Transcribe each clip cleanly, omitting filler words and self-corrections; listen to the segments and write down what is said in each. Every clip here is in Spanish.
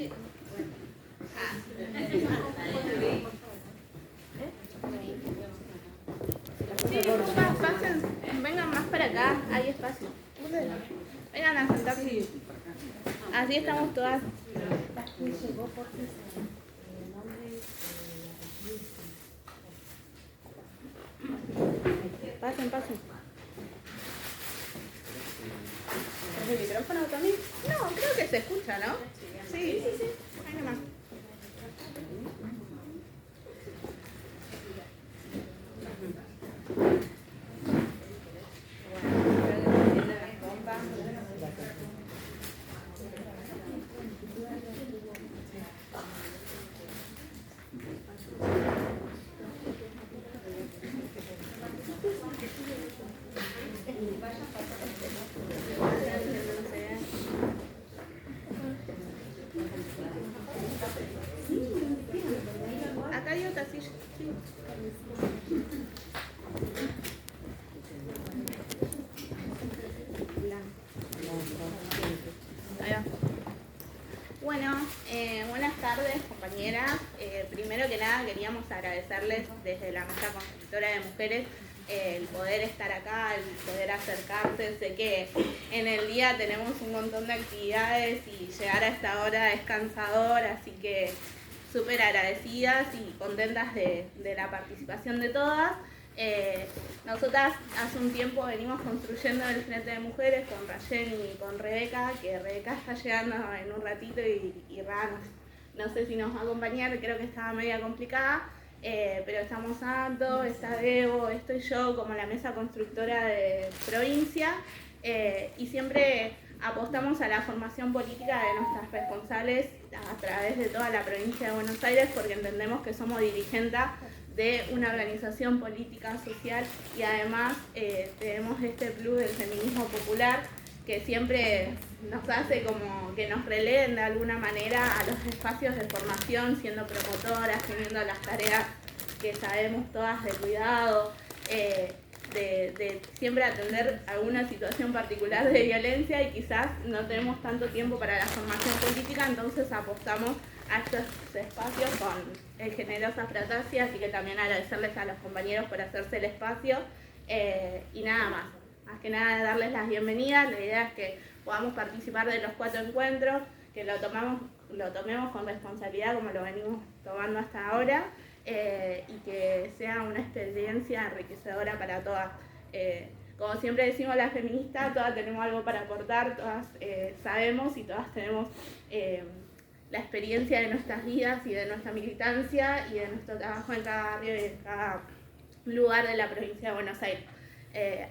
Sí, pasen, vengan más para acá, hay espacio. Vengan a sentarse. Así estamos todas. Pasen. ¿Es el micrófono también? No, creo que se escucha, ¿no? Sí. Ahí nomás. Acá hay otra silla. Sí. Bueno, buenas tardes, compañeras. Primero que nada queríamos agradecerles desde la Mesa Constructora de Mujeres el poder estar acá, el poder acercarse. Sé que en el día tenemos un montón de actividades y llegar a esta hora es cansador, así que súper agradecidas y contentas de la participación de todas. Nosotras hace un tiempo venimos construyendo el Frente de Mujeres con Rayen y con Rebeca, que Rebeca está llegando en un ratito y Ra no sé si nos va a acompañar, creo que estaba media complicada, pero estamos Anto, está Debo, estoy yo como la mesa constructora de provincia, y siempre apostamos a la formación política de nuestras responsables a través de toda la provincia de Buenos Aires, porque entendemos que somos dirigentes de una organización política, social, y además tenemos este plus del feminismo popular que siempre nos hace como que nos releen de alguna manera a los espacios de formación, siendo promotoras, teniendo las tareas que sabemos todas de cuidado, de siempre atender alguna situación particular de violencia, y quizás no tenemos tanto tiempo para la formación política, entonces apostamos a estos espacios con Generosa Fratasi, así que también agradecerles a los compañeros por hacerse el espacio, y nada más. Más que nada darles las bienvenidas. La idea es que podamos participar de los 4 encuentros, que lo tomemos con responsabilidad como lo venimos tomando hasta ahora, y que sea una experiencia enriquecedora para todas. Como siempre decimos las feministas, todas tenemos algo para aportar, todas sabemos y todas tenemos la experiencia de nuestras vidas y de nuestra militancia y de nuestro trabajo en cada barrio y en cada lugar de la provincia de Buenos Aires.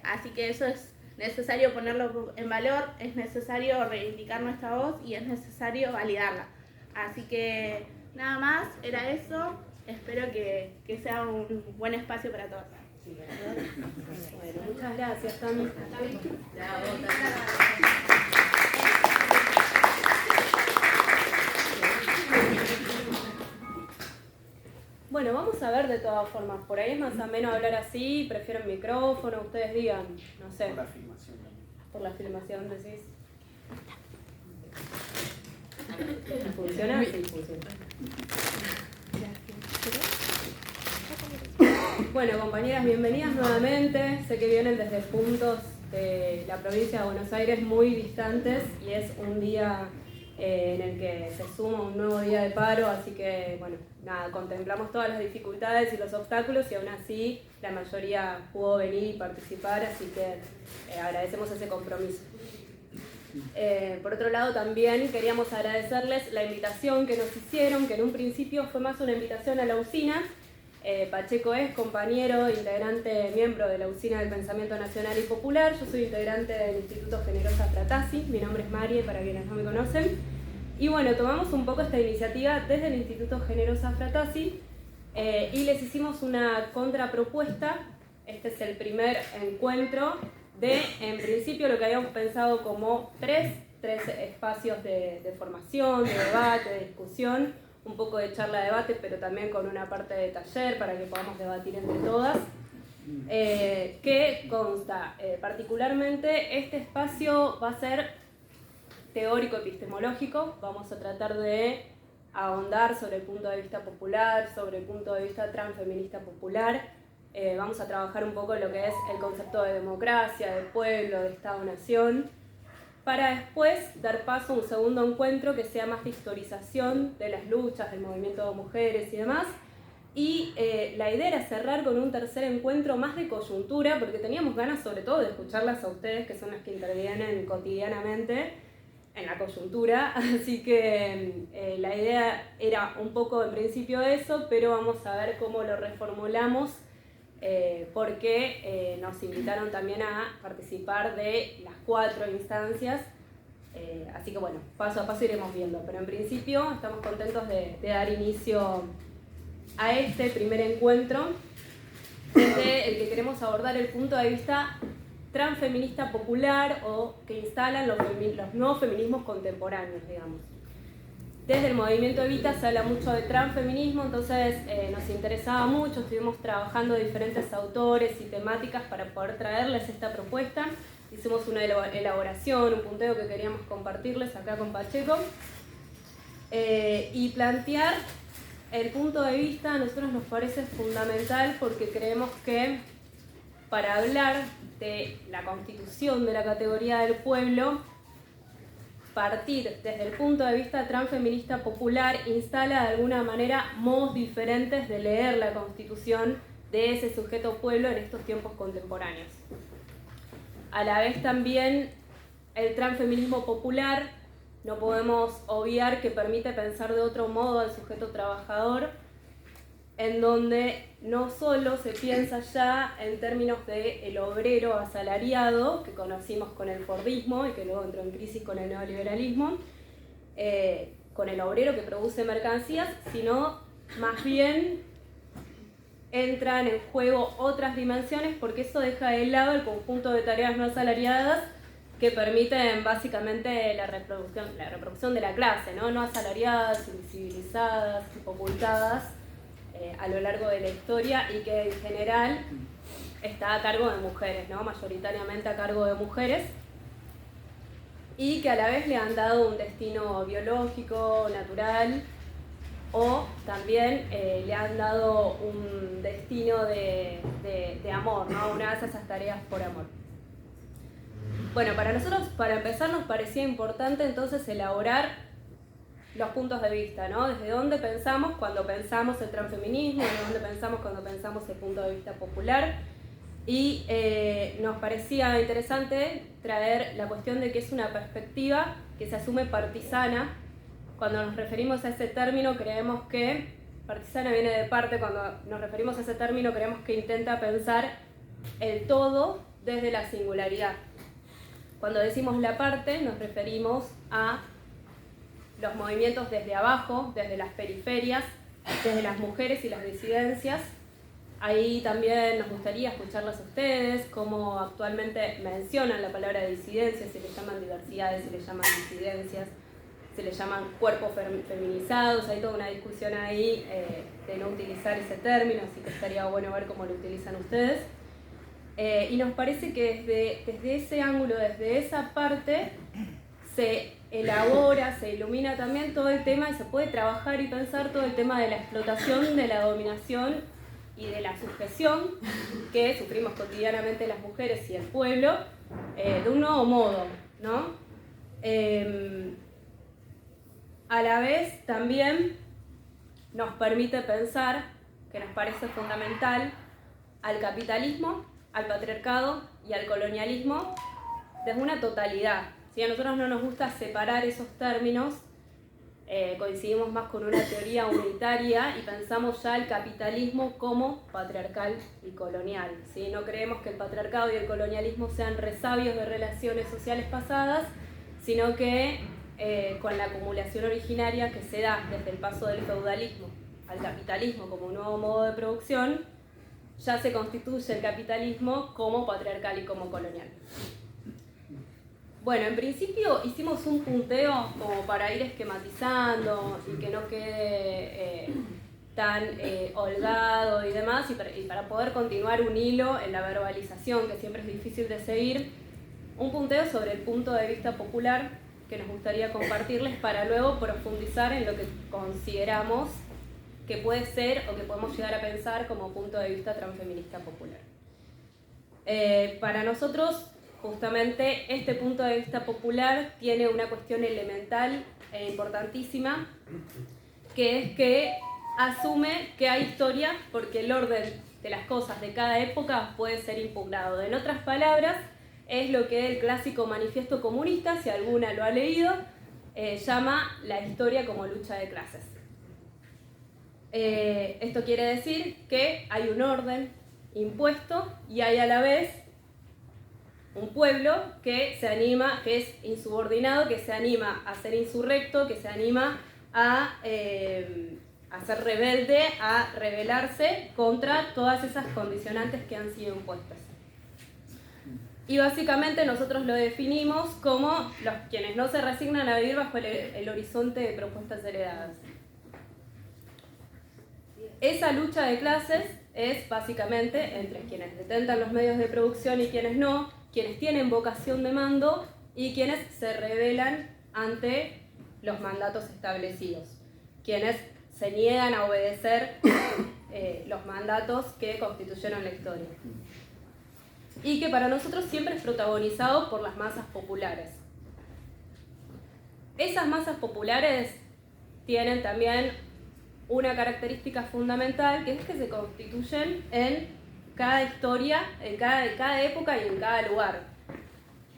Así que eso es necesario ponerlo en valor, es necesario reivindicar nuestra voz y es necesario validarla. Así que nada más, era eso. Espero que sea un buen espacio para todos. Bueno, muchas gracias, Tami. Bueno, vamos a ver de todas formas. Por ahí es más ameno hablar así, prefiero el micrófono, ustedes digan, no sé. Por la filmación también. Por la filmación decís. ¿Funciona? Sí, funciona. Bueno, compañeras, bienvenidas nuevamente. Sé que vienen desde puntos de la provincia de Buenos Aires muy distantes y es un día en el que se suma un nuevo día de paro, así que, bueno, nada, contemplamos todas las dificultades y los obstáculos y aún así la mayoría pudo venir y participar, así que agradecemos ese compromiso. Por otro lado, también queríamos agradecerles la invitación que nos hicieron, que en un principio fue más una invitación a la usina. Pacheco es compañero, integrante, miembro de la Usina del Pensamiento Nacional y Popular. Yo soy integrante del Instituto Generosa Fratasi. Mi nombre es Marie, para quienes no me conocen. Y bueno, tomamos un poco esta iniciativa desde el Instituto Generosa Fratasi y les hicimos una contrapropuesta. Este es el primer encuentro de, en principio, lo que habíamos pensado como tres espacios de formación, de debate, de discusión, un poco de charla, debate, pero también con una parte de taller para que podamos debatir entre todas. Que consta, particularmente este espacio va a ser teórico-epistemológico. Vamos a tratar de ahondar sobre el punto de vista popular, sobre el punto de vista transfeminista popular. Vamos a trabajar un poco lo que es el concepto de democracia, de pueblo, de Estado-nación, para después dar paso a un segundo encuentro que sea más de historización de las luchas, del movimiento de mujeres y demás. Y la idea era cerrar con un tercer encuentro más de coyuntura, porque teníamos ganas sobre todo de escucharlas a ustedes, que son las que intervienen cotidianamente en la coyuntura, así que la idea era un poco en principio eso, pero vamos a ver cómo lo reformulamos, porque nos invitaron también a participar de las 4 instancias, así que bueno, paso a paso iremos viendo, pero en principio estamos contentos de dar inicio a este primer encuentro, desde el que queremos abordar el punto de vista transfeminista popular, o que instalan los nuevos feminismos contemporáneos, digamos. Desde el movimiento Evita se habla mucho de transfeminismo, entonces nos interesaba mucho, estuvimos trabajando diferentes autores y temáticas para poder traerles esta propuesta. Hicimos una elaboración, un punteo que queríamos compartirles acá con Pacheco, y plantear el punto de vista. A nosotros nos parece fundamental porque creemos que para hablar de la constitución de la categoría del pueblo, partir desde el punto de vista transfeminista popular instala de alguna manera modos diferentes de leer la constitución de ese sujeto pueblo en estos tiempos contemporáneos. A la vez también el transfeminismo popular no podemos obviar que permite pensar de otro modo al sujeto trabajador, en donde no solo se piensa ya en términos de el obrero asalariado, que conocimos con el Fordismo y que luego entró en crisis con el neoliberalismo, con el obrero que produce mercancías, sino más bien entran en juego otras dimensiones, porque eso deja de lado el conjunto de tareas no asalariadas que permiten básicamente la reproducción de la clase, no asalariadas, invisibilizadas, ocultadas a lo largo de la historia, y que en general está a cargo de mujeres, mayoritariamente a cargo de mujeres, y que a la vez le han dado un destino biológico, natural, o también le han dado un destino de amor, una de esas tareas por amor. Bueno, para nosotros, para empezar, nos parecía importante entonces elaborar los puntos de vista, Desde dónde pensamos cuando pensamos el transfeminismo, desde dónde pensamos cuando pensamos el punto de vista popular, y nos parecía interesante traer la cuestión de que es una perspectiva que se asume partisana. Cuando nos referimos a ese término, creemos que partisana viene de parte. Cuando nos referimos a ese término, creemos que intenta pensar el todo desde la singularidad. Cuando decimos la parte, nos referimos a los movimientos desde abajo, desde las periferias, desde las mujeres y las disidencias. Ahí también nos gustaría escucharlas a ustedes, cómo actualmente mencionan la palabra disidencia, si le llaman diversidades, si le llaman disidencias, si le llaman cuerpos feminizados. Hay toda una discusión ahí de no utilizar ese término, así que estaría bueno ver cómo lo utilizan ustedes. Y nos parece que desde ese ángulo, desde esa parte, se elabora, se ilumina también todo el tema, y se puede trabajar y pensar todo el tema de la explotación, de la dominación y de la sujeción que sufrimos cotidianamente las mujeres y el pueblo, de un nuevo modo, a la vez también nos permite pensar, que nos parece fundamental, al capitalismo, al patriarcado y al colonialismo desde una totalidad. Si a nosotros no nos gusta separar esos términos, coincidimos más con una teoría unitaria y pensamos ya el capitalismo como patriarcal y colonial, ¿sí? No creemos que el patriarcado y el colonialismo sean resabios de relaciones sociales pasadas, sino que con la acumulación originaria que se da desde el paso del feudalismo al capitalismo como un nuevo modo de producción, ya se constituye el capitalismo como patriarcal y como colonial. Bueno, en principio hicimos un punteo como para ir esquematizando y que no quede tan holgado y demás, y para poder continuar un hilo en la verbalización, que siempre es difícil de seguir, un punteo sobre el punto de vista popular, que nos gustaría compartirles para luego profundizar en lo que consideramos que puede ser o que podemos llegar a pensar como punto de vista transfeminista popular. Para nosotros, justamente, este punto de vista popular tiene una cuestión elemental e importantísima, que es que asume que hay historia porque el orden de las cosas de cada época puede ser impugnado. En otras palabras, es lo que el clásico manifiesto comunista, si alguna lo ha leído, llama la historia como lucha de clases. Esto quiere decir que hay un orden impuesto y hay a la vez un pueblo que se anima, que es insubordinado, que se anima a ser insurrecto, que se anima a ser rebelde, a rebelarse contra todas esas condicionantes que han sido impuestas. Y básicamente nosotros lo definimos como los quienes no se resignan a vivir bajo el horizonte de propuestas heredadas. Esa lucha de clases es básicamente entre quienes detentan los medios de producción y quienes no, quienes tienen vocación de mando y quienes se rebelan ante los mandatos establecidos, quienes se niegan a obedecer los mandatos que constituyeron la historia. Y que para nosotros siempre es protagonizado por las masas populares. Esas masas populares tienen también una característica fundamental, que es que se constituyen en cada historia, en cada época y en cada lugar.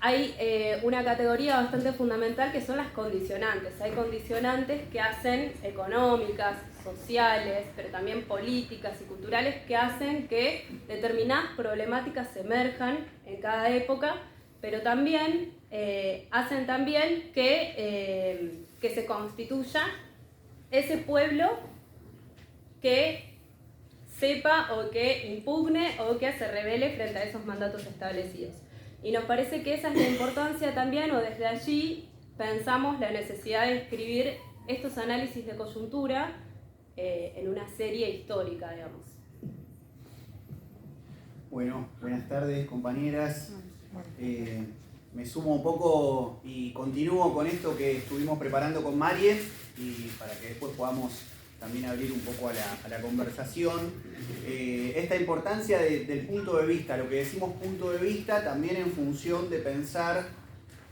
Hay una categoría bastante fundamental que son las condicionantes. Hay condicionantes que hacen económicas, sociales, pero también políticas y culturales que hacen que determinadas problemáticas emerjan en cada época, pero también hacen también que se constituya ese pueblo que sepa o que impugne o que se rebele frente a esos mandatos establecidos. Y nos parece que esa es la importancia también, o desde allí pensamos la necesidad de escribir estos análisis de coyuntura en una serie histórica, digamos. Bueno, buenas tardes, compañeras. Me sumo un poco y continúo con esto que estuvimos preparando con Marie, y para que después podamos también abrir un poco a la conversación. Esta importancia del punto de vista, lo que decimos punto de vista, también en función de pensar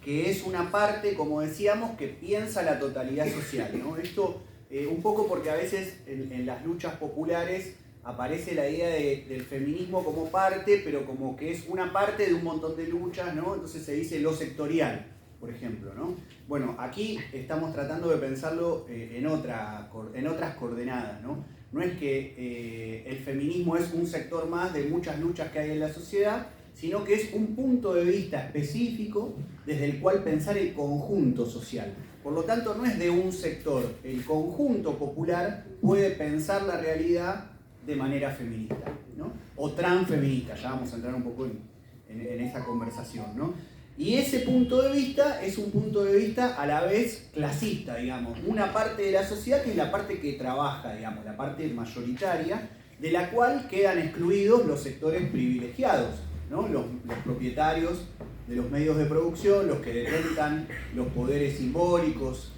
que es una parte, como decíamos, que piensa la totalidad social, ¿no? Esto un poco porque a veces en las luchas populares aparece la idea del feminismo como parte, pero como que es una parte de un montón de luchas, ¿no? Entonces se dice lo sectorial, por ejemplo, ¿no? Bueno, aquí estamos tratando de pensarlo en otras coordenadas, ¿no? No es que el feminismo es un sector más de muchas luchas que hay en la sociedad, sino que es un punto de vista específico desde el cual pensar el conjunto social. Por lo tanto, no es de un sector. El conjunto popular puede pensar la realidad de manera feminista, ¿no? O transfeminista, ya vamos a entrar un poco en esa conversación, ¿no? Y ese punto de vista es un punto de vista a la vez clasista, digamos. Una parte de la sociedad que es la parte que trabaja, digamos, la parte mayoritaria, de la cual quedan excluidos los sectores privilegiados, ¿no? Los propietarios de los medios de producción, los que detentan los poderes simbólicos,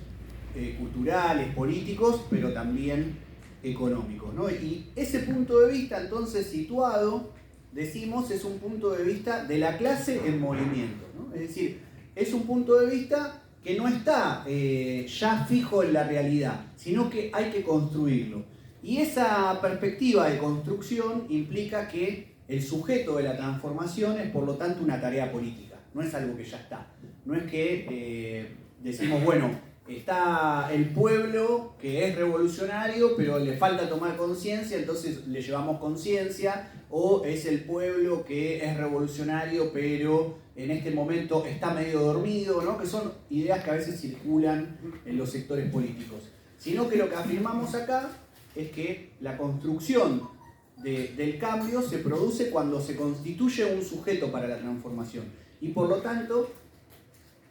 culturales, políticos, pero también económicos, ¿no? Y ese punto de vista entonces situado, decimos, es un punto de vista de la clase en movimiento, ¿no? Es decir, es un punto de vista que no está ya fijo en la realidad, sino que hay que construirlo. Y esa perspectiva de construcción implica que el sujeto de la transformación es por lo tanto una tarea política, no es algo que ya está. No es que decimos, bueno, está el pueblo que es revolucionario, pero le falta tomar conciencia, entonces le llevamos conciencia, o es el pueblo que es revolucionario, pero en este momento está medio dormido, ¿no? Que son ideas que a veces circulan en los sectores políticos. Sino que lo que afirmamos acá es que la construcción del cambio se produce cuando se constituye un sujeto para la transformación. Y por lo tanto,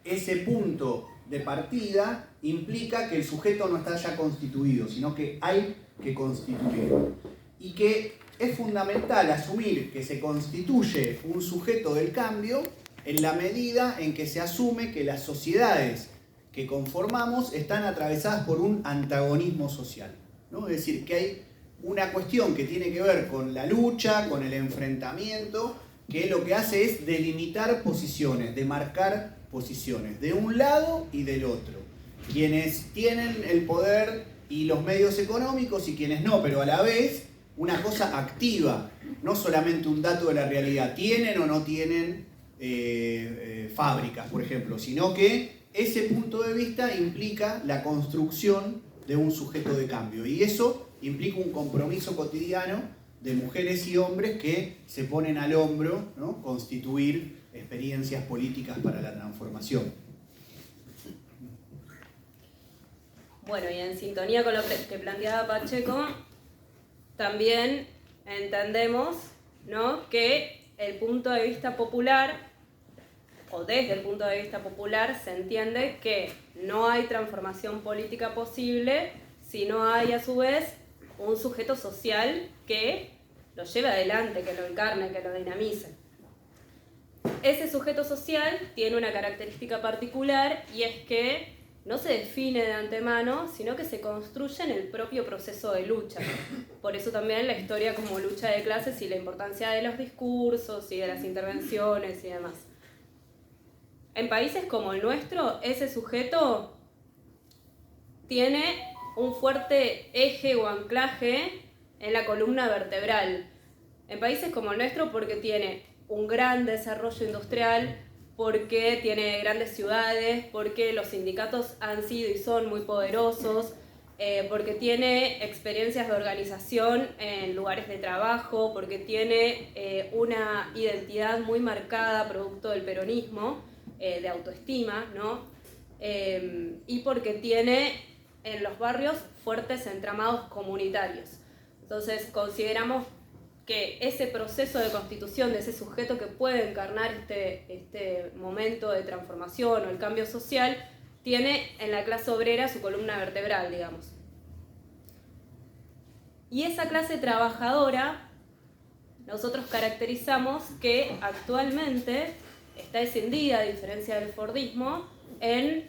ese punto de partida implica que el sujeto no está ya constituido, sino que hay que constituirlo. Y que es fundamental asumir que se constituye un sujeto del cambio en la medida en que se asume que las sociedades que conformamos están atravesadas por un antagonismo social, ¿no? Es decir, que hay una cuestión que tiene que ver con la lucha, con el enfrentamiento, que lo que hace es delimitar posiciones, demarcar posiciones, de un lado y del otro. Quienes tienen el poder y los medios económicos y quienes no, pero a la vez una cosa activa, no solamente un dato de la realidad, tienen o no tienen fábricas, por ejemplo, sino que ese punto de vista implica la construcción de un sujeto de cambio, y eso implica un compromiso cotidiano de mujeres y hombres que se ponen al hombro, ¿no?, constituir experiencias políticas para la transformación. Bueno, y en sintonía con lo que planteaba Pacheco, también entendemos, ¿no?, que el punto de vista popular, o desde el punto de vista popular, se entiende que no hay transformación política posible si no hay a su vez un sujeto social que lo lleve adelante, que lo encarne, que lo dinamice. Ese sujeto social tiene una característica particular, y es que no se define de antemano, sino que se construye en el propio proceso de lucha. Por eso también la historia como lucha de clases y la importancia de los discursos y de las intervenciones y demás. En países como el nuestro, ese sujeto tiene un fuerte eje o anclaje en la columna vertebral. En países como el nuestro porque tiene un gran desarrollo industrial, porque tiene grandes ciudades, porque los sindicatos han sido y son muy poderosos, porque tiene experiencias de organización en lugares de trabajo, porque tiene una identidad muy marcada producto del peronismo, de autoestima, ¿no? Y porque tiene en los barrios fuertes entramados comunitarios. Entonces consideramos que ese proceso de constitución de ese sujeto que puede encarnar este momento de transformación o el cambio social tiene en la clase obrera su columna vertebral, digamos. Y esa clase trabajadora nosotros caracterizamos que actualmente está escindida, a diferencia del fordismo, en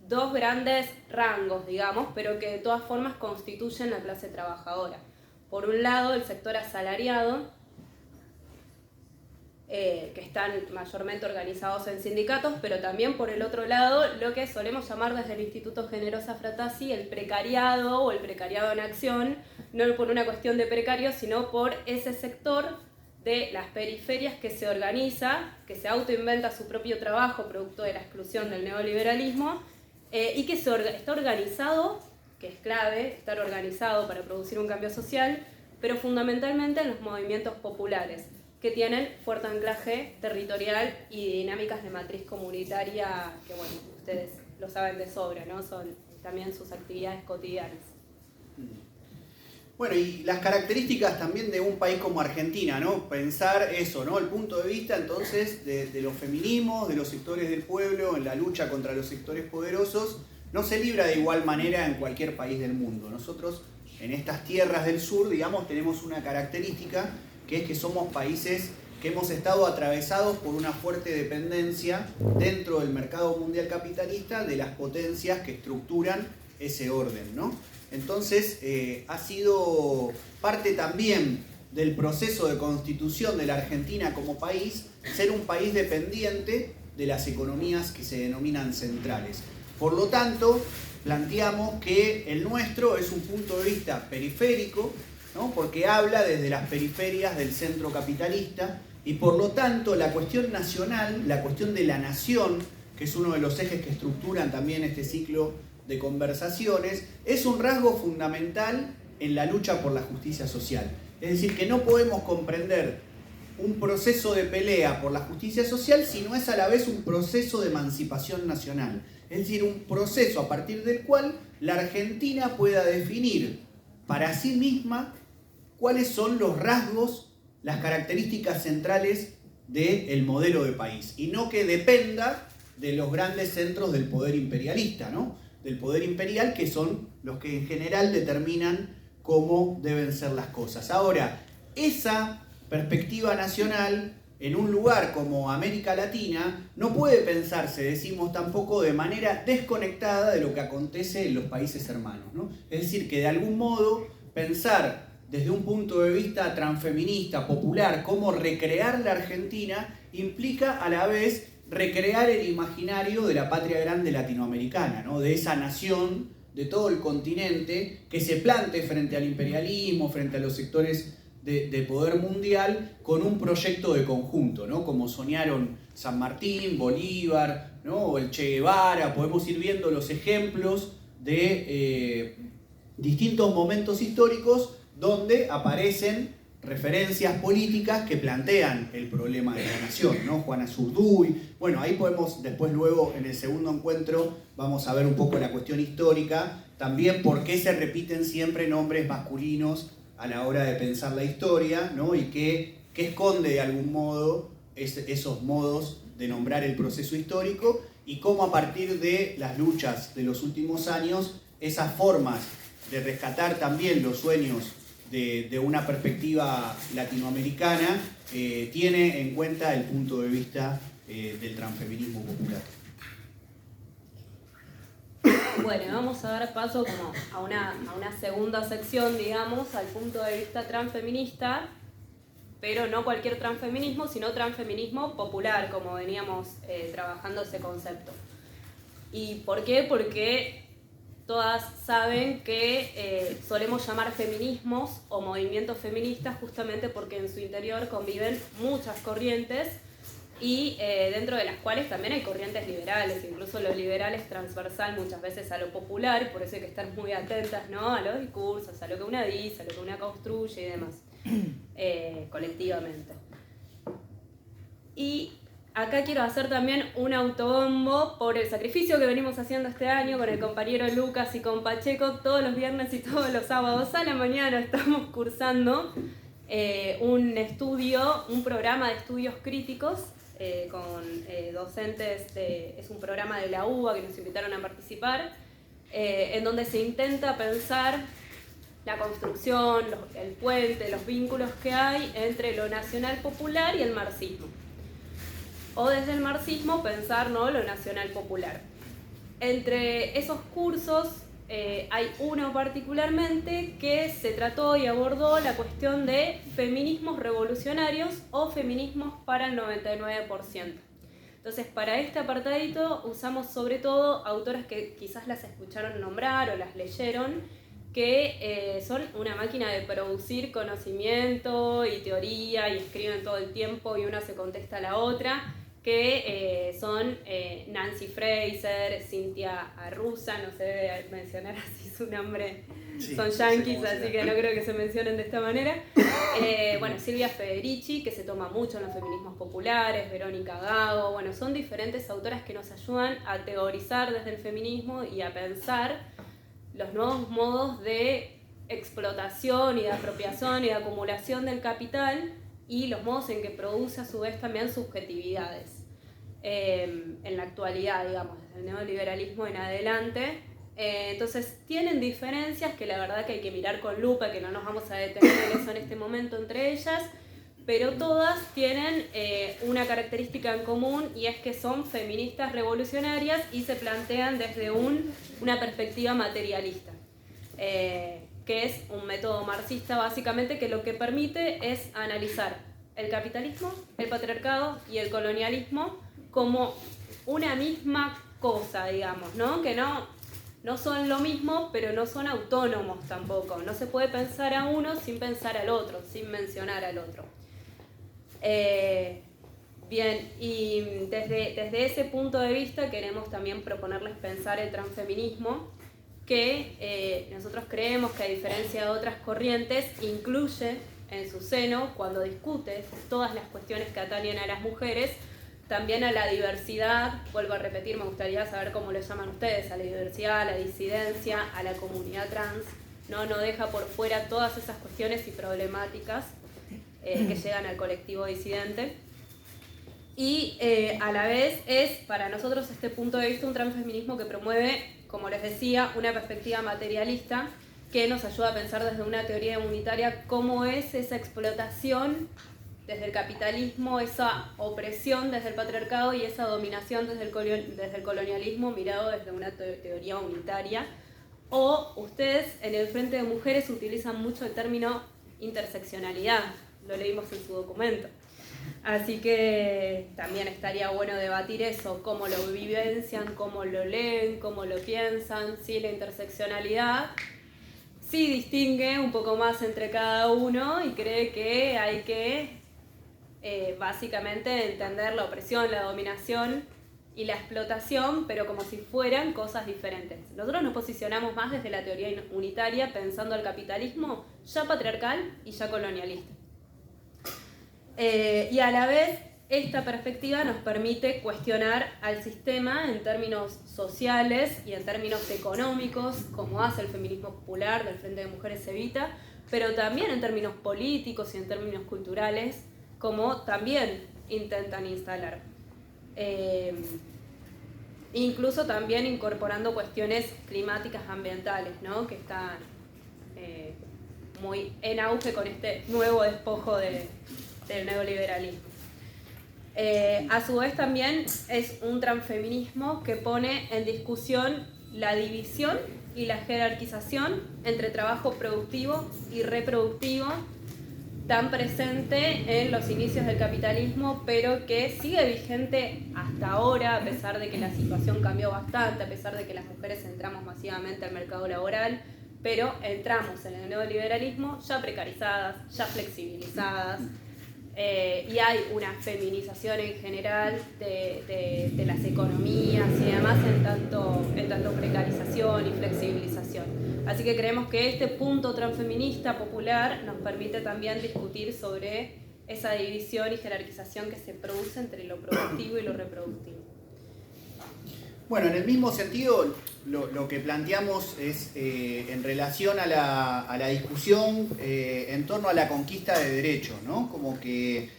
dos grandes rangos, digamos, pero que de todas formas constituyen la clase trabajadora. Por un lado, el sector asalariado, que están mayormente organizados en sindicatos, pero también por el otro lado, lo que solemos llamar desde el Instituto Generosa Fratasi el precariado o el precariado en acción, no por una cuestión de precario, sino por ese sector de las periferias que se organiza, que se autoinventa su propio trabajo producto de la exclusión del neoliberalismo, y que está organizado, que es clave estar organizado para producir un cambio social, pero fundamentalmente en los movimientos populares, que tienen fuerte anclaje territorial y dinámicas de matriz comunitaria, que bueno, ustedes lo saben de sobra, ¿no? Son también sus actividades cotidianas. Bueno, y las características también de un país como Argentina, ¿no? Pensar eso, ¿no? El punto de vista entonces de los feminismos, de los sectores del pueblo, en la lucha contra los sectores poderosos, no se libra de igual manera en cualquier país del mundo. Nosotros, en estas tierras del sur, digamos, tenemos una característica, que es que somos países que hemos estado atravesados por una fuerte dependencia dentro del mercado mundial capitalista de las potencias que estructuran ese orden, ¿no? Entonces, ha sido parte también del proceso de constitución de la Argentina como país, ser un país dependiente de las economías que se denominan centrales. Por lo tanto, planteamos que el nuestro es un punto de vista periférico, ¿no? Porque habla desde las periferias del centro capitalista, y por lo tanto la cuestión nacional, la cuestión de la nación, que es uno de los ejes que estructuran también este ciclo de conversaciones, es un rasgo fundamental en la lucha por la justicia social. Es decir, que no podemos comprender un proceso de pelea por la justicia social si no es a la vez un proceso de emancipación nacional. Es decir, un proceso a partir del cual la Argentina pueda definir para sí misma cuáles son los rasgos, las características centrales del modelo de país, y no que dependa de los grandes centros del poder imperialista, ¿no? Del poder imperial, que son los que en general determinan cómo deben ser las cosas. Ahora, esa perspectiva nacional en un lugar como América Latina no puede pensarse, decimos, tampoco de manera desconectada de lo que acontece en los países hermanos, ¿no? Es decir, que de algún modo pensar desde un punto de vista transfeminista, popular, cómo recrear la Argentina implica a la vez recrear el imaginario de la patria grande latinoamericana, ¿no? De esa nación, de todo el continente, que se plante frente al imperialismo, frente a los sectores de poder mundial, con un proyecto de conjunto, ¿no? Como soñaron San Martín, Bolívar, ¿no? O el Che Guevara. Podemos ir viendo los ejemplos de distintos momentos históricos donde aparecen referencias políticas que plantean el problema de la nación, ¿no? Juana Zurduy. Bueno, ahí podemos después, luego, en el segundo encuentro, vamos a ver un poco la cuestión histórica, también por qué se repiten siempre nombres masculinos a la hora de pensar la historia, ¿no? Y qué esconde de algún modo esos modos de nombrar el proceso histórico, y cómo a partir de las luchas de los últimos años, esas formas de rescatar también los sueños de una perspectiva latinoamericana tiene en cuenta el punto de vista del transfeminismo popular. Bueno, vamos a dar paso como a una segunda sección, digamos, al punto de vista transfeminista, pero no cualquier transfeminismo, sino transfeminismo popular, como veníamos trabajando ese concepto. ¿Y por qué? Porque todas saben que solemos llamar feminismos o movimientos feministas justamente porque en su interior conviven muchas corrientes y dentro de las cuales también hay corrientes liberales, incluso lo liberal es transversal muchas veces a lo popular, por eso hay que estar muy atentas, ¿no? A los discursos, a lo que una dice, a lo que una construye y demás, colectivamente. Y acá quiero hacer también un autobombo por el sacrificio que venimos haciendo este año con el compañero Lucas y con Pacheco. Todos los viernes y todos los sábados a la mañana estamos cursando un programa de estudios críticos con docentes, es un programa de la UBA que nos invitaron a participar, en donde se intenta pensar la construcción, el puente, los vínculos que hay entre lo nacional popular y el marxismo. O desde el marxismo pensar, ¿no?, lo nacional popular. Entre esos cursos hay uno particularmente que se trató y abordó la cuestión de feminismos revolucionarios o feminismos para el 99%. Entonces, para este apartadito usamos sobre todo autoras que quizás las escucharon nombrar o las leyeron, que son una máquina de producir conocimiento y teoría y escriben todo el tiempo y una se contesta a la otra, que son Nancy Fraser, Cynthia Arruza, no se debe mencionar así su nombre, sí, son yanquis, así que no creo que se mencionen de esta manera. Bueno, Silvia Federici, que se toma mucho en los feminismos populares, Verónica Gago, bueno, son diferentes autoras que nos ayudan a teorizar desde el feminismo y a pensar los nuevos modos de explotación y de apropiación y de acumulación del capital y los modos en que produce a su vez también subjetividades en la actualidad, digamos, desde el neoliberalismo en adelante. Entonces tienen diferencias que la verdad que hay que mirar con lupa, que no nos vamos a detener en eso en este momento entre ellas, pero todas tienen una característica en común y es que son feministas revolucionarias y se plantean desde una perspectiva materialista. Que es un método marxista básicamente que lo que permite es analizar el capitalismo, el patriarcado y el colonialismo como una misma cosa, digamos, ¿no? Que no son lo mismo, pero no son autónomos tampoco. No se puede pensar a uno sin pensar al otro, sin mencionar al otro. Bien, y desde ese punto de vista queremos también proponerles pensar el transfeminismo, que nosotros creemos que a diferencia de otras corrientes incluye en su seno, cuando discute todas las cuestiones que atañen a las mujeres, también a la diversidad. Vuelvo a repetir, me gustaría saber cómo lo llaman ustedes, a la diversidad, a la disidencia, a la comunidad trans, no deja por fuera todas esas cuestiones y problemáticas que llegan al colectivo disidente. Y a la vez es para nosotros este punto de vista un transfeminismo que promueve, como les decía, una perspectiva materialista que nos ayuda a pensar desde una teoría unitaria cómo es esa explotación desde el capitalismo, esa opresión desde el patriarcado y esa dominación desde el colonialismo mirado desde una teoría unitaria. O ustedes en el Frente de Mujeres utilizan mucho el término interseccionalidad, lo leímos en su documento. Así que también estaría bueno debatir eso, cómo lo vivencian, cómo lo leen, cómo lo piensan, si la interseccionalidad sí distingue un poco más entre cada uno y cree que hay que básicamente entender la opresión, la dominación y la explotación, pero como si fueran cosas diferentes. Nosotros nos posicionamos más desde la teoría unitaria, pensando al capitalismo ya patriarcal y ya colonialista. Y a la vez, esta perspectiva nos permite cuestionar al sistema en términos sociales y en términos económicos, como hace el feminismo popular del Frente de Mujeres Evita, pero también en términos políticos y en términos culturales, como también intentan instalar. Incluso también incorporando cuestiones climáticas ambientales, ¿no? Que están muy en auge con este nuevo despojo del neoliberalismo. A su vez también es un transfeminismo que pone en discusión la división y la jerarquización entre trabajo productivo y reproductivo, tan presente en los inicios del capitalismo, pero que sigue vigente hasta ahora, a pesar de que la situación cambió bastante, a pesar de que las mujeres entramos masivamente al mercado laboral, pero entramos en el neoliberalismo ya precarizadas, ya flexibilizadas, y hay una feminización en general de las economías y demás en tanto precarización y flexibilización. Así que creemos que este punto transfeminista popular nos permite también discutir sobre esa división y jerarquización que se produce entre lo productivo y lo reproductivo. Bueno, en el mismo sentido, lo que planteamos es en relación a la discusión en torno a la conquista de derechos, ¿no? Como que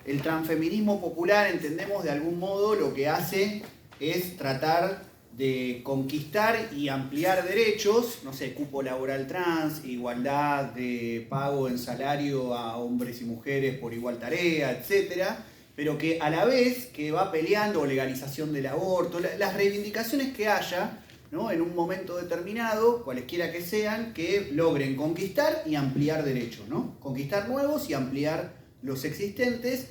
el transfeminismo popular, entendemos de algún modo, lo que hace es tratar de conquistar y ampliar derechos, no sé, cupo laboral trans, igualdad de pago en salario a hombres y mujeres por igual tarea, etcétera, pero que a la vez que va peleando legalización del aborto, las reivindicaciones que haya, ¿no? En un momento determinado, cualesquiera que sean, que logren conquistar y ampliar derechos, ¿no? Conquistar nuevos y ampliar los existentes,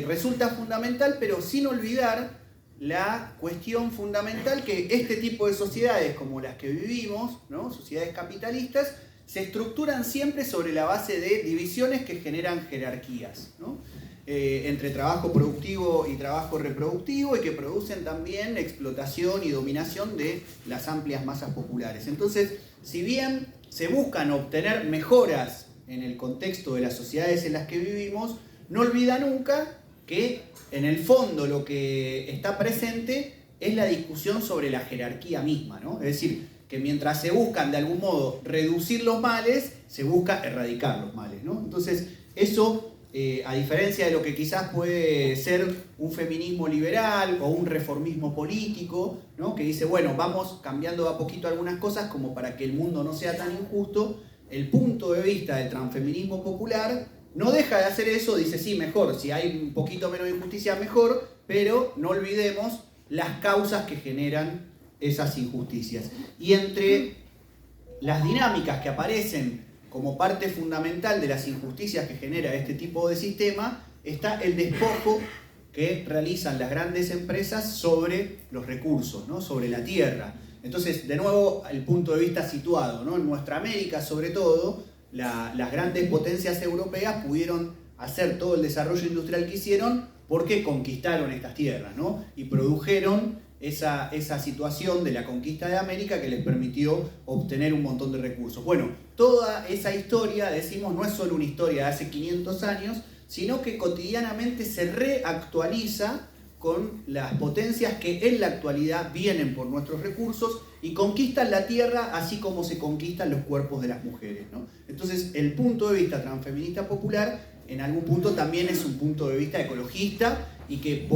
resulta fundamental, pero sin olvidar la cuestión fundamental que este tipo de sociedades como las que vivimos, ¿no? Sociedades capitalistas, se estructuran siempre sobre la base de divisiones que generan jerarquías, ¿no? Entre trabajo productivo y trabajo reproductivo, y que producen también explotación y dominación de las amplias masas populares. Entonces, si bien se buscan obtener mejoras en el contexto de las sociedades en las que vivimos, no olvida nunca que en el fondo lo que está presente es la discusión sobre la jerarquía misma, ¿no? Es decir, que mientras se buscan de algún modo reducir los males, se busca erradicar los males, ¿no? Entonces, eso, a diferencia de lo que quizás puede ser un feminismo liberal o un reformismo político, ¿no? Que dice, bueno, vamos cambiando de a poquito algunas cosas como para que el mundo no sea tan injusto, el punto de vista del transfeminismo popular no deja de hacer eso, dice, sí, mejor, si hay un poquito menos de injusticia, mejor, pero no olvidemos las causas que generan esas injusticias. Y entre las dinámicas que aparecen como parte fundamental de las injusticias que genera este tipo de sistema, está el despojo que realizan las grandes empresas sobre los recursos, ¿no? Sobre la tierra. Entonces, de nuevo, el punto de vista situado, ¿no? En nuestra América, sobre todo, las grandes potencias europeas pudieron hacer todo el desarrollo industrial que hicieron porque conquistaron estas tierras, ¿no? Y produjeron esa situación de la conquista de América que les permitió obtener un montón de recursos. Bueno, toda esa historia, decimos, no es solo una historia de hace 500 años, sino que cotidianamente se reactualiza con las potencias que en la actualidad vienen por nuestros recursos y conquistan la tierra así como se conquistan los cuerpos de las mujeres, ¿no? Entonces, el punto de vista transfeminista popular en algún punto también es un punto de vista ecologista y que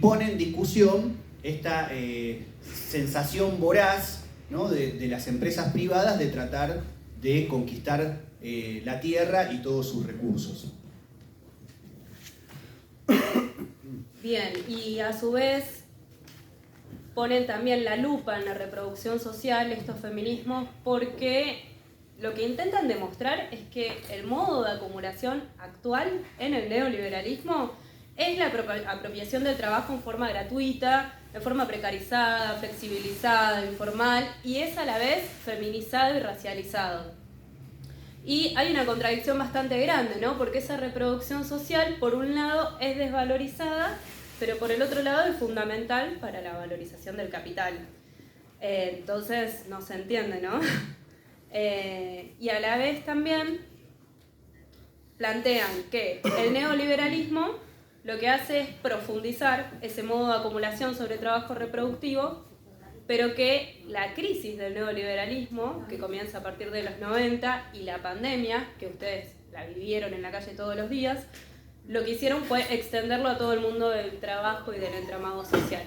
pone en discusión esta sensación voraz, ¿no? de las empresas privadas de tratar de conquistar la tierra y todos sus recursos. Bien, y a su vez ponen también la lupa en la reproducción social estos feminismos, porque lo que intentan demostrar es que el modo de acumulación actual en el neoliberalismo es la apropiación del trabajo en forma gratuita, en forma precarizada, flexibilizada, informal, y es a la vez feminizado y racializado. Y hay una contradicción bastante grande, ¿no? Porque esa reproducción social, por un lado, es desvalorizada, pero por el otro lado es fundamental para la valorización del capital. Entonces, no se entiende, ¿no? Y a la vez también plantean que el neoliberalismo lo que hace es profundizar ese modo de acumulación sobre trabajo reproductivo, pero que la crisis del neoliberalismo, que comienza a partir de los 90, y la pandemia, que ustedes la vivieron en la calle todos los días, lo que hicieron fue extenderlo a todo el mundo del trabajo y del entramado social.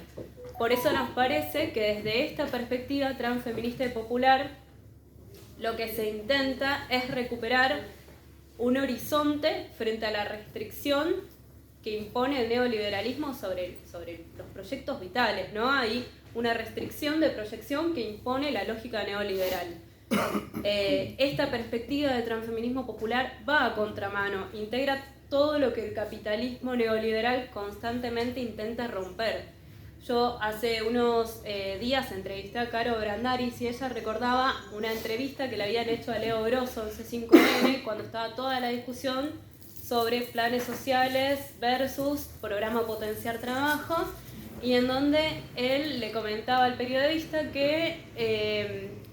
Por eso nos parece que desde esta perspectiva transfeminista y popular, lo que se intenta es recuperar un horizonte frente a la restricción que impone el neoliberalismo sobre los proyectos vitales, ¿no? Hay una restricción de proyección que impone la lógica neoliberal. Esta perspectiva de transfeminismo popular va a contramano, integra todo lo que el capitalismo neoliberal constantemente intenta romper. Yo hace unos días entrevisté a Caro Brandaris y ella recordaba una entrevista que le habían hecho a Leo Grosso en C5N cuando estaba toda la discusión sobre planes sociales versus programa Potenciar Trabajo, y en donde él le comentaba al periodista que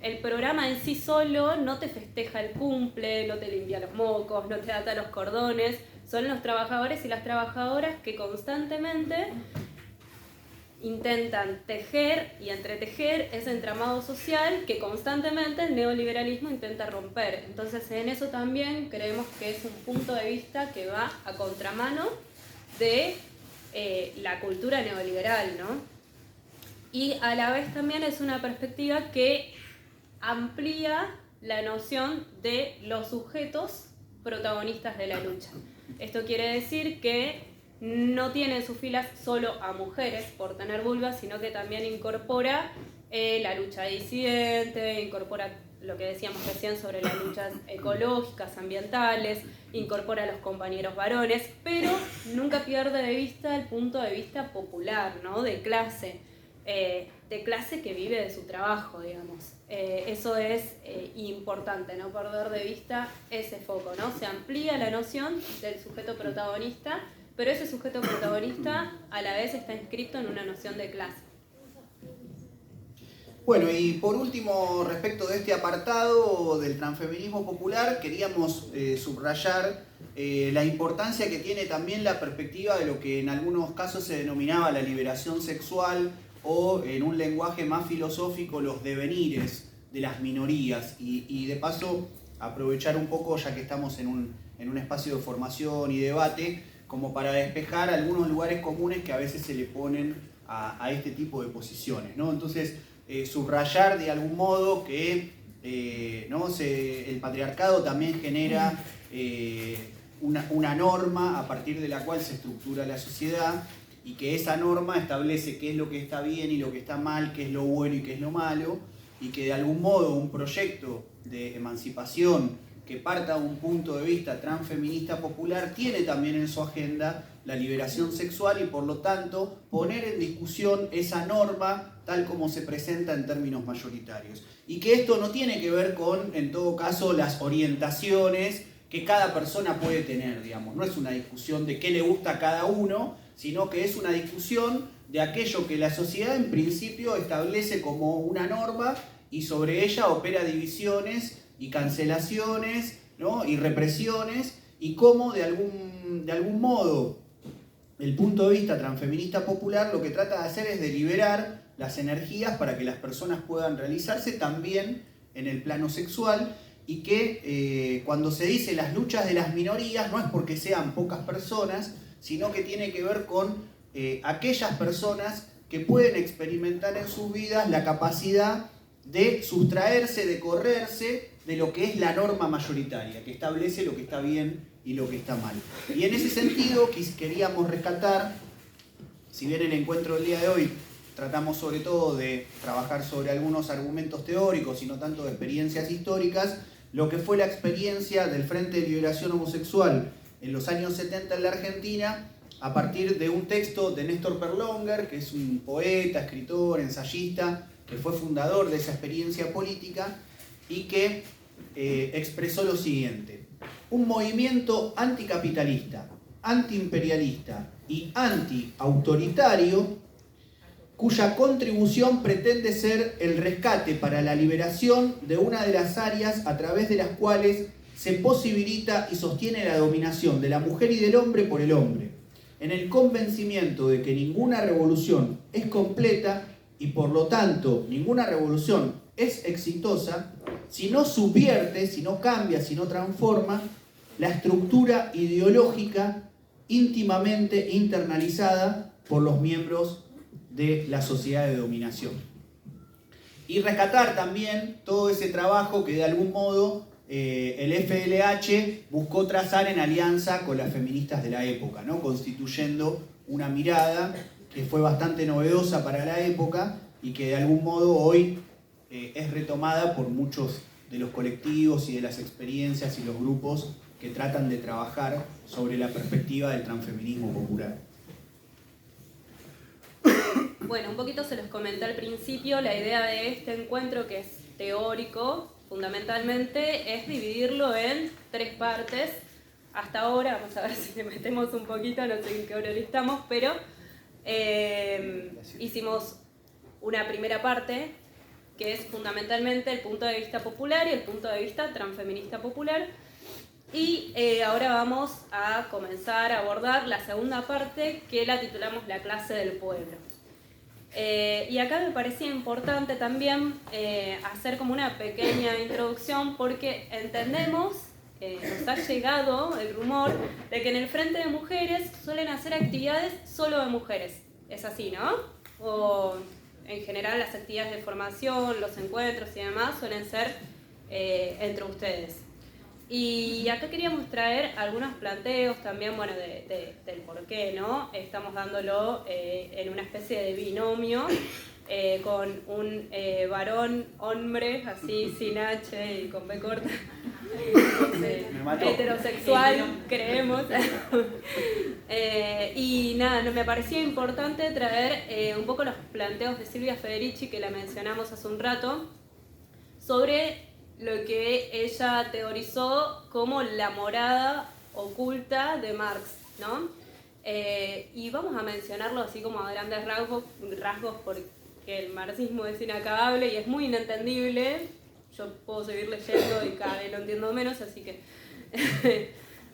el programa en sí solo no te festeja el cumple, no te limpia los mocos, no te ata los cordones, son los trabajadores y las trabajadoras que constantemente intentan tejer y entretejer ese entramado social que constantemente el neoliberalismo intenta romper. Entonces en eso también creemos que es un punto de vista que va a contramano de la cultura neoliberal, ¿no? Y a la vez también es una perspectiva que amplía la noción de los sujetos protagonistas de la lucha. Esto quiere decir que no tiene en sus filas solo a mujeres por tener vulvas, sino que también incorpora la lucha disidente, incorpora lo que decíamos recién sobre las luchas ecológicas, ambientales, incorpora a los compañeros varones, pero nunca pierde de vista el punto de vista popular, ¿no? De clase que vive de su trabajo, digamos. Eso es importante, no perder de vista ese foco, ¿no? Se amplía la noción del sujeto protagonista, pero ese sujeto protagonista a la vez está inscrito en una noción de clase. Bueno, y por último, respecto de este apartado del transfeminismo popular, queríamos subrayar la importancia que tiene también la perspectiva de lo que en algunos casos se denominaba la liberación sexual, o en un lenguaje más filosófico, los devenires de las minorías, y de paso aprovechar un poco, ya que estamos en un espacio de formación y debate, como para despejar algunos lugares comunes que a veces se le ponen a este tipo de posiciones, ¿no? Entonces, subrayar de algún modo que el patriarcado también genera una norma a partir de la cual se estructura la sociedad, y que esa norma establece qué es lo que está bien y lo que está mal, qué es lo bueno y qué es lo malo, y que de algún modo un proyecto de emancipación que parta de un punto de vista transfeminista popular tiene también en su agenda la liberación sexual, y por lo tanto poner en discusión esa norma tal como se presenta en términos mayoritarios. Y que esto no tiene que ver con, en todo caso, las orientaciones que cada persona puede tener, digamos. No es una discusión de qué le gusta a cada uno, sino que es una discusión de aquello que la sociedad en principio establece como una norma, y sobre ella opera divisiones y cancelaciones, ¿no? Y represiones, y cómo de algún modo el punto de vista transfeminista popular lo que trata de hacer es de liberar las energías para que las personas puedan realizarse también en el plano sexual, y que cuando se dice las luchas de las minorías no es porque sean pocas personas, sino que tiene que ver con aquellas personas que pueden experimentar en sus vidas la capacidad de sustraerse, de correrse de lo que es la norma mayoritaria, que establece lo que está bien y lo que está mal. Y en ese sentido queríamos rescatar, si bien el encuentro del día de hoy tratamos sobre todo de trabajar sobre algunos argumentos teóricos y no tanto de experiencias históricas, lo que fue la experiencia del Frente de Liberación Homosexual en los años 70 en la Argentina, a partir de un texto de Néstor Perlonger, que es un poeta, escritor, ensayista, que fue fundador de esa experiencia política y que expresó lo siguiente: un movimiento anticapitalista, antiimperialista y antiautoritario cuya contribución pretende ser el rescate para la liberación de una de las áreas a través de las cuales se posibilita y sostiene la dominación de la mujer y del hombre por el hombre, en el convencimiento de que ninguna revolución es completa y por lo tanto ninguna revolución es exitosa si no subvierte, si no cambia, si no transforma la estructura ideológica íntimamente internalizada por los miembros de la sociedad de dominación. Y rescatar también todo ese trabajo que de algún modo el FLH buscó trazar en alianza con las feministas de la época, ¿no? Constituyendo una mirada que fue bastante novedosa para la época y que de algún modo hoy es retomada por muchos de los colectivos y de las experiencias y los grupos que tratan de trabajar sobre la perspectiva del transfeminismo popular. Bueno, un poquito se los comenté al principio, la idea de este encuentro, que es teórico, fundamentalmente es dividirlo en 3 partes. Hasta ahora, vamos a ver si le metemos un poquito, no sé en qué hora estamos, pero hicimos una primera parte que es fundamentalmente el punto de vista popular y el punto de vista transfeminista popular. Y ahora vamos a comenzar a abordar la segunda parte, que la titulamos La clase del pueblo. Y acá me parecía importante también hacer como una pequeña introducción, porque entendemos, nos ha llegado el rumor de que en el Frente de Mujeres suelen hacer actividades solo de mujeres. Es así, ¿no? O en general las actividades de formación, los encuentros y demás suelen ser entre ustedes. Y acá queríamos traer algunos planteos también, bueno, del por qué, ¿no? Estamos dándolo en una especie de binomio con un varón, hombre, así, sin H y con B corta, heterosexual, creemos. Y nada, me parecía importante traer un poco los planteos de Silvia Federici, que la mencionamos hace un rato, sobre lo que ella teorizó como la morada oculta de Marx, ¿no? Y vamos a mencionarlo así como a grandes rasgos porque el marxismo es inacabable y es muy inentendible. Yo puedo seguir leyendo y cada vez lo entiendo menos, así que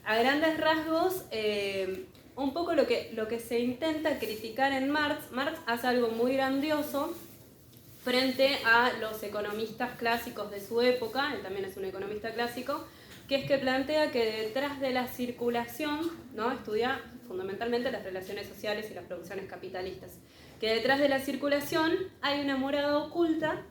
a grandes rasgos, un poco lo que se intenta criticar en Marx. Marx hace algo muy grandioso frente a los economistas clásicos de su época, él también es un economista clásico, que es que plantea que detrás de la circulación, ¿no? Estudia fundamentalmente las relaciones sociales y las producciones capitalistas, que detrás de la circulación hay una morada oculta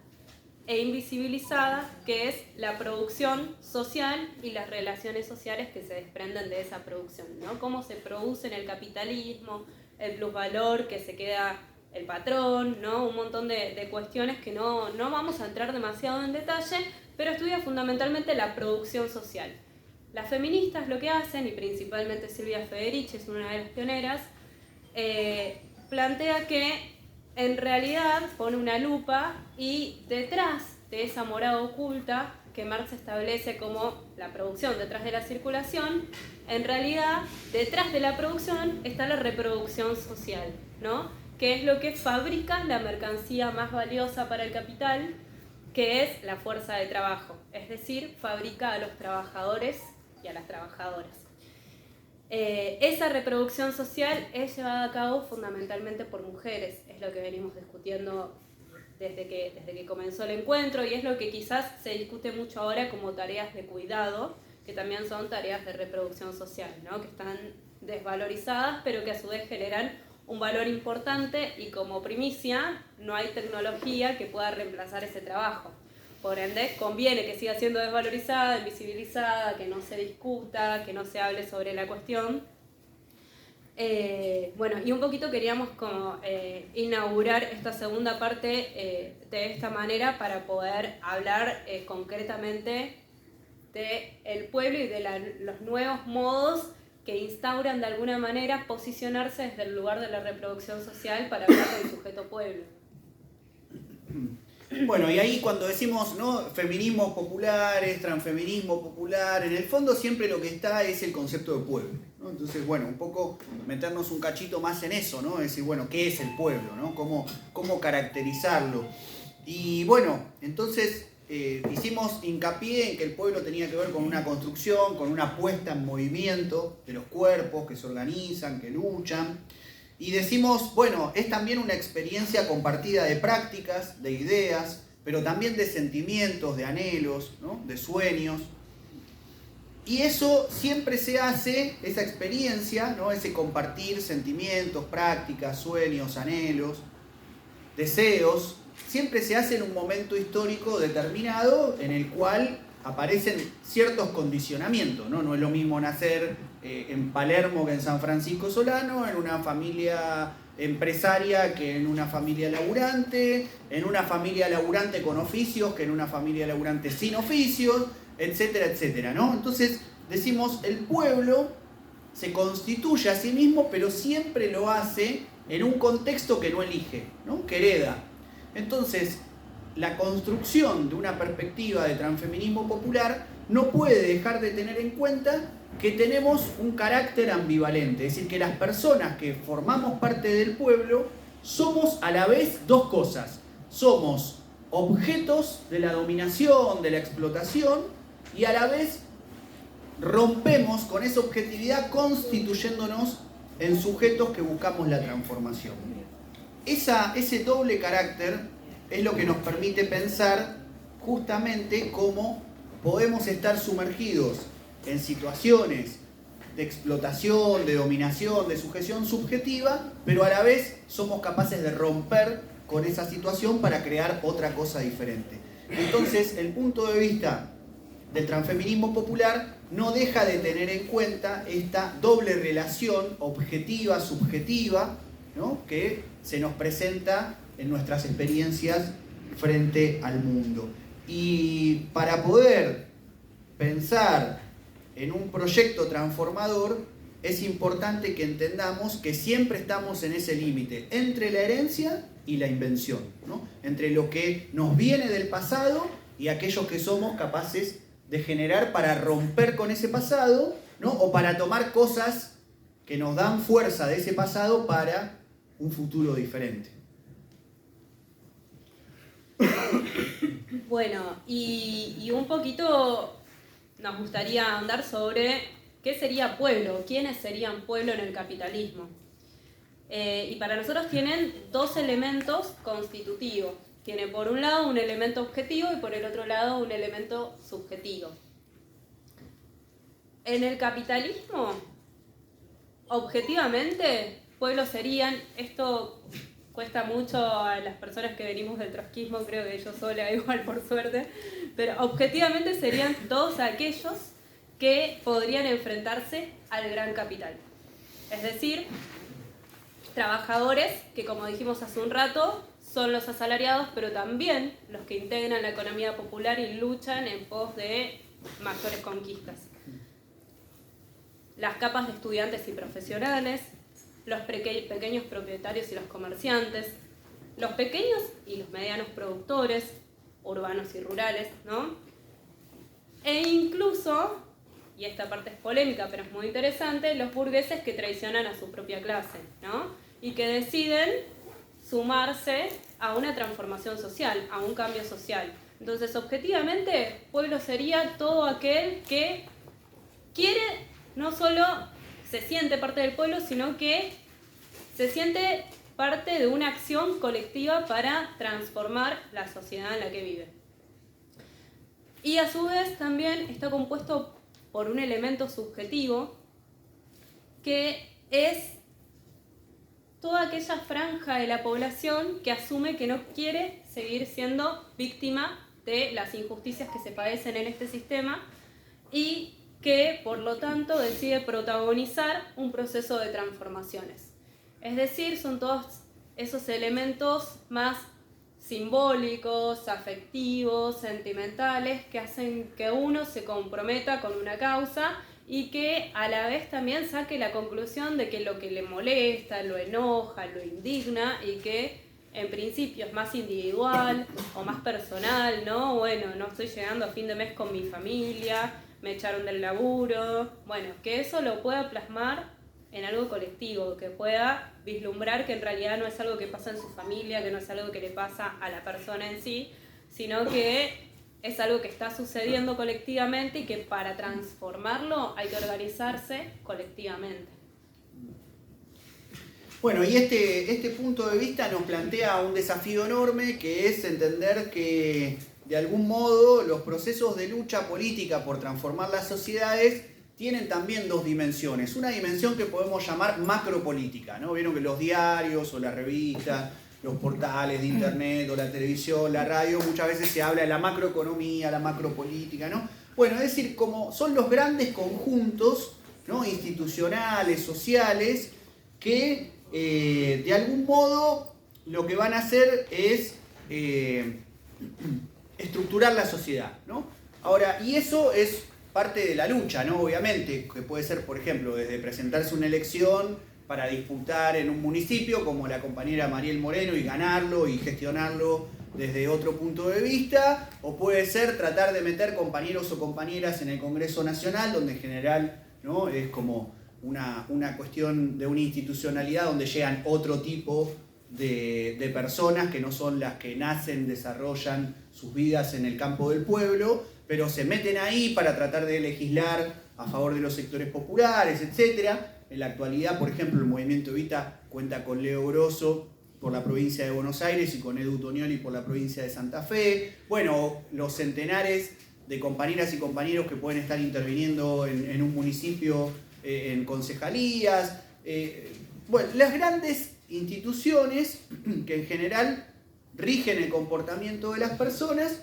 e invisibilizada, que es la producción social y las relaciones sociales que se desprenden de esa producción, ¿no? Cómo se produce en el capitalismo, el plusvalor que se queda el patrón, ¿no? Un montón de cuestiones que no vamos a entrar demasiado en detalle, pero estudia fundamentalmente la producción social. Las feministas lo que hacen, y principalmente Silvia Federici es una de las pioneras, plantea que en realidad pone una lupa y detrás de esa morada oculta que Marx establece como la producción detrás de la circulación, en realidad detrás de la producción está la reproducción social, ¿no? Que es lo que fabrica la mercancía más valiosa para el capital, que es la fuerza de trabajo, es decir, fabrica a los trabajadores y a las trabajadoras. Esa reproducción social es llevada a cabo fundamentalmente por mujeres, es lo que venimos discutiendo desde que comenzó el encuentro, y es lo que quizás se discute mucho ahora como tareas de cuidado, que también son tareas de reproducción social, ¿no? Que están desvalorizadas, pero que a su vez generan un valor importante y como primicia no hay tecnología que pueda reemplazar ese trabajo. Por ende, conviene que siga siendo desvalorizada, invisibilizada, que no se discuta, que no se hable sobre la cuestión. Bueno, y un poquito queríamos como inaugurar esta segunda parte de esta manera para poder hablar concretamente del pueblo y de los nuevos modos que instauran de alguna manera posicionarse desde el lugar de la reproducción social para hablar del sujeto pueblo. Bueno, y ahí cuando decimos, ¿no?, feminismos populares, transfeminismo popular, en el fondo siempre lo que está es el concepto de pueblo, ¿no? Entonces, bueno, un poco meternos un cachito más en eso, ¿no? Decir, bueno, ¿qué es el pueblo, ¿no? ¿Cómo caracterizarlo? Y bueno, entonces hicimos hincapié en que el pueblo tenía que ver con una construcción, con una puesta en movimiento de los cuerpos que se organizan, que luchan. Y decimos, bueno, es también una experiencia compartida de prácticas, de ideas, pero también de sentimientos, de anhelos, ¿no?, de sueños. Y eso siempre se hace, esa experiencia, ¿no?, ese compartir sentimientos, prácticas, sueños, anhelos, deseos, siempre se hace en un momento histórico determinado en el cual aparecen ciertos condicionamientos, ¿no? No es lo mismo nacer en Palermo que en San Francisco Solano, en una familia empresaria que en una familia laburante, en una familia laburante con oficios que en una familia laburante sin oficios, etcétera, etcétera, ¿no? Entonces decimos, el pueblo se constituye a sí mismo, pero siempre lo hace en un contexto que no elige, ¿no?, que hereda. Entonces, la construcción de una perspectiva de transfeminismo popular no puede dejar de tener en cuenta que tenemos un carácter ambivalente, es decir, que las personas que formamos parte del pueblo somos a la vez dos cosas. Somos objetos de la dominación, de la explotación, y a la vez rompemos con esa objetividad constituyéndonos en sujetos que buscamos la transformación. Ese doble carácter es lo que nos permite pensar justamente cómo podemos estar sumergidos en situaciones de explotación, de dominación, de sujeción subjetiva, pero a la vez somos capaces de romper con esa situación para crear otra cosa diferente. Entonces, el punto de vista del transfeminismo popular no deja de tener en cuenta esta doble relación objetiva-subjetiva, ¿no?, que se nos presenta en nuestras experiencias frente al mundo. Y para poder pensar en un proyecto transformador, es importante que entendamos que siempre estamos en ese límite entre la herencia y la invención, ¿no?, entre lo que nos viene del pasado y aquellos que somos capaces de generar para romper con ese pasado, ¿no?, o para tomar cosas que nos dan fuerza de ese pasado para un futuro diferente. Bueno, y un poquito nos gustaría ahondar sobre qué sería pueblo, quiénes serían pueblo en el capitalismo. Y para nosotros tienen dos elementos constitutivos. Tiene por un lado un elemento objetivo y por el otro lado un elemento subjetivo. En el capitalismo, objetivamente, pueblos serían, esto cuesta mucho a las personas que venimos del trotskismo, creo que yo sola igual por suerte, pero objetivamente serían todos aquellos que podrían enfrentarse al gran capital. Es decir, trabajadores que, como dijimos hace un rato, son los asalariados, pero también los que integran la economía popular y luchan en pos de mayores conquistas. Las capas de estudiantes y profesionales, los pequeños propietarios y los comerciantes, los pequeños y los medianos productores, urbanos y rurales, ¿no? E incluso, y esta parte es polémica pero es muy interesante, los burgueses que traicionan a su propia clase, ¿no?, y que deciden sumarse a una transformación social, a un cambio social. Entonces, objetivamente, pueblo sería todo aquel que quiere, no solo se siente parte del pueblo, sino que se siente parte de una acción colectiva para transformar la sociedad en la que vive. Y a su vez también está compuesto por un elemento subjetivo que es toda aquella franja de la población que asume que no quiere seguir siendo víctima de las injusticias que se padecen en este sistema y que, por lo tanto, decide protagonizar un proceso de transformaciones. Es decir, son todos esos elementos más simbólicos, afectivos, sentimentales, que hacen que uno se comprometa con una causa y que a la vez también saque la conclusión de que lo que le molesta, lo enoja, lo indigna y que en principio es más individual o más personal, ¿no? Bueno, no estoy llegando a fin de mes con mi familia, me echaron del laburo, bueno, que eso lo pueda plasmar en algo colectivo, que pueda vislumbrar que en realidad no es algo que pasa en su familia, que no es algo que le pasa a la persona en sí, sino que es algo que está sucediendo colectivamente y que para transformarlo hay que organizarse colectivamente. Bueno, y este punto de vista nos plantea un desafío enorme, que es entender que de algún modo los procesos de lucha política por transformar las sociedades tienen también dos dimensiones. Una dimensión que podemos llamar macropolítica, ¿no? Vieron que los diarios o las revistas, los portales de internet o la televisión, la radio, muchas veces se habla de la macroeconomía, la macropolítica, ¿no? Bueno, es decir, como son los grandes conjuntos, ¿no?, institucionales, sociales, que de algún modo lo que van a hacer es estructurar la sociedad, ¿no? Ahora, y eso es parte de la lucha, ¿no? Obviamente, que puede ser, por ejemplo, desde presentarse una elección para disputar en un municipio, como la compañera Mariel Moreno, y ganarlo y gestionarlo desde otro punto de vista, o puede ser tratar de meter compañeros o compañeras en el Congreso Nacional, donde en general, ¿no?, es como una cuestión de una institucionalidad donde llegan otro tipo de personas que no son las que nacen, desarrollan sus vidas en el campo del pueblo, pero se meten ahí para tratar de legislar a favor de los sectores populares, etc. En la actualidad, por ejemplo, el Movimiento Evita cuenta con Leo Grosso por la provincia de Buenos Aires y con Edu Tonioli por la provincia de Santa Fe. Bueno, los centenares de compañeras y compañeros que pueden estar interviniendo en un municipio, en concejalías. Bueno, las grandes instituciones que en general rigen el comportamiento de las personas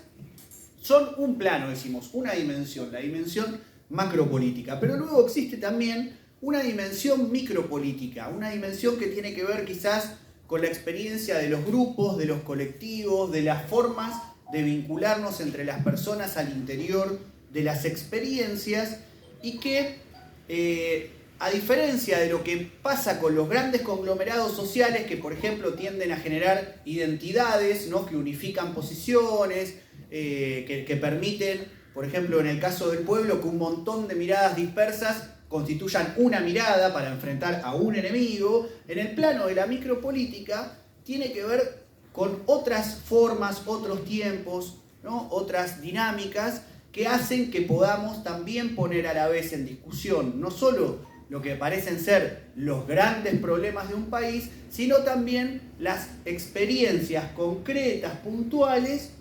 son un plano, decimos, una dimensión, la dimensión macropolítica. Pero luego existe también una dimensión micropolítica, una dimensión que tiene que ver quizás con la experiencia de los grupos, de los colectivos, de las formas de vincularnos entre las personas al interior de las experiencias, y que a diferencia de lo que pasa con los grandes conglomerados sociales que, por ejemplo, tienden a generar identidades, ¿no?, que unifican posiciones, que permiten, por ejemplo, en el caso del pueblo, que un montón de miradas dispersas constituyan una mirada para enfrentar a un enemigo. En el plano de la micropolítica tiene que ver con otras formas, otros tiempos, ¿no?, otras dinámicas que hacen que podamos también poner a la vez en discusión no solo lo que parecen ser los grandes problemas de un país, sino también las experiencias concretas, puntuales,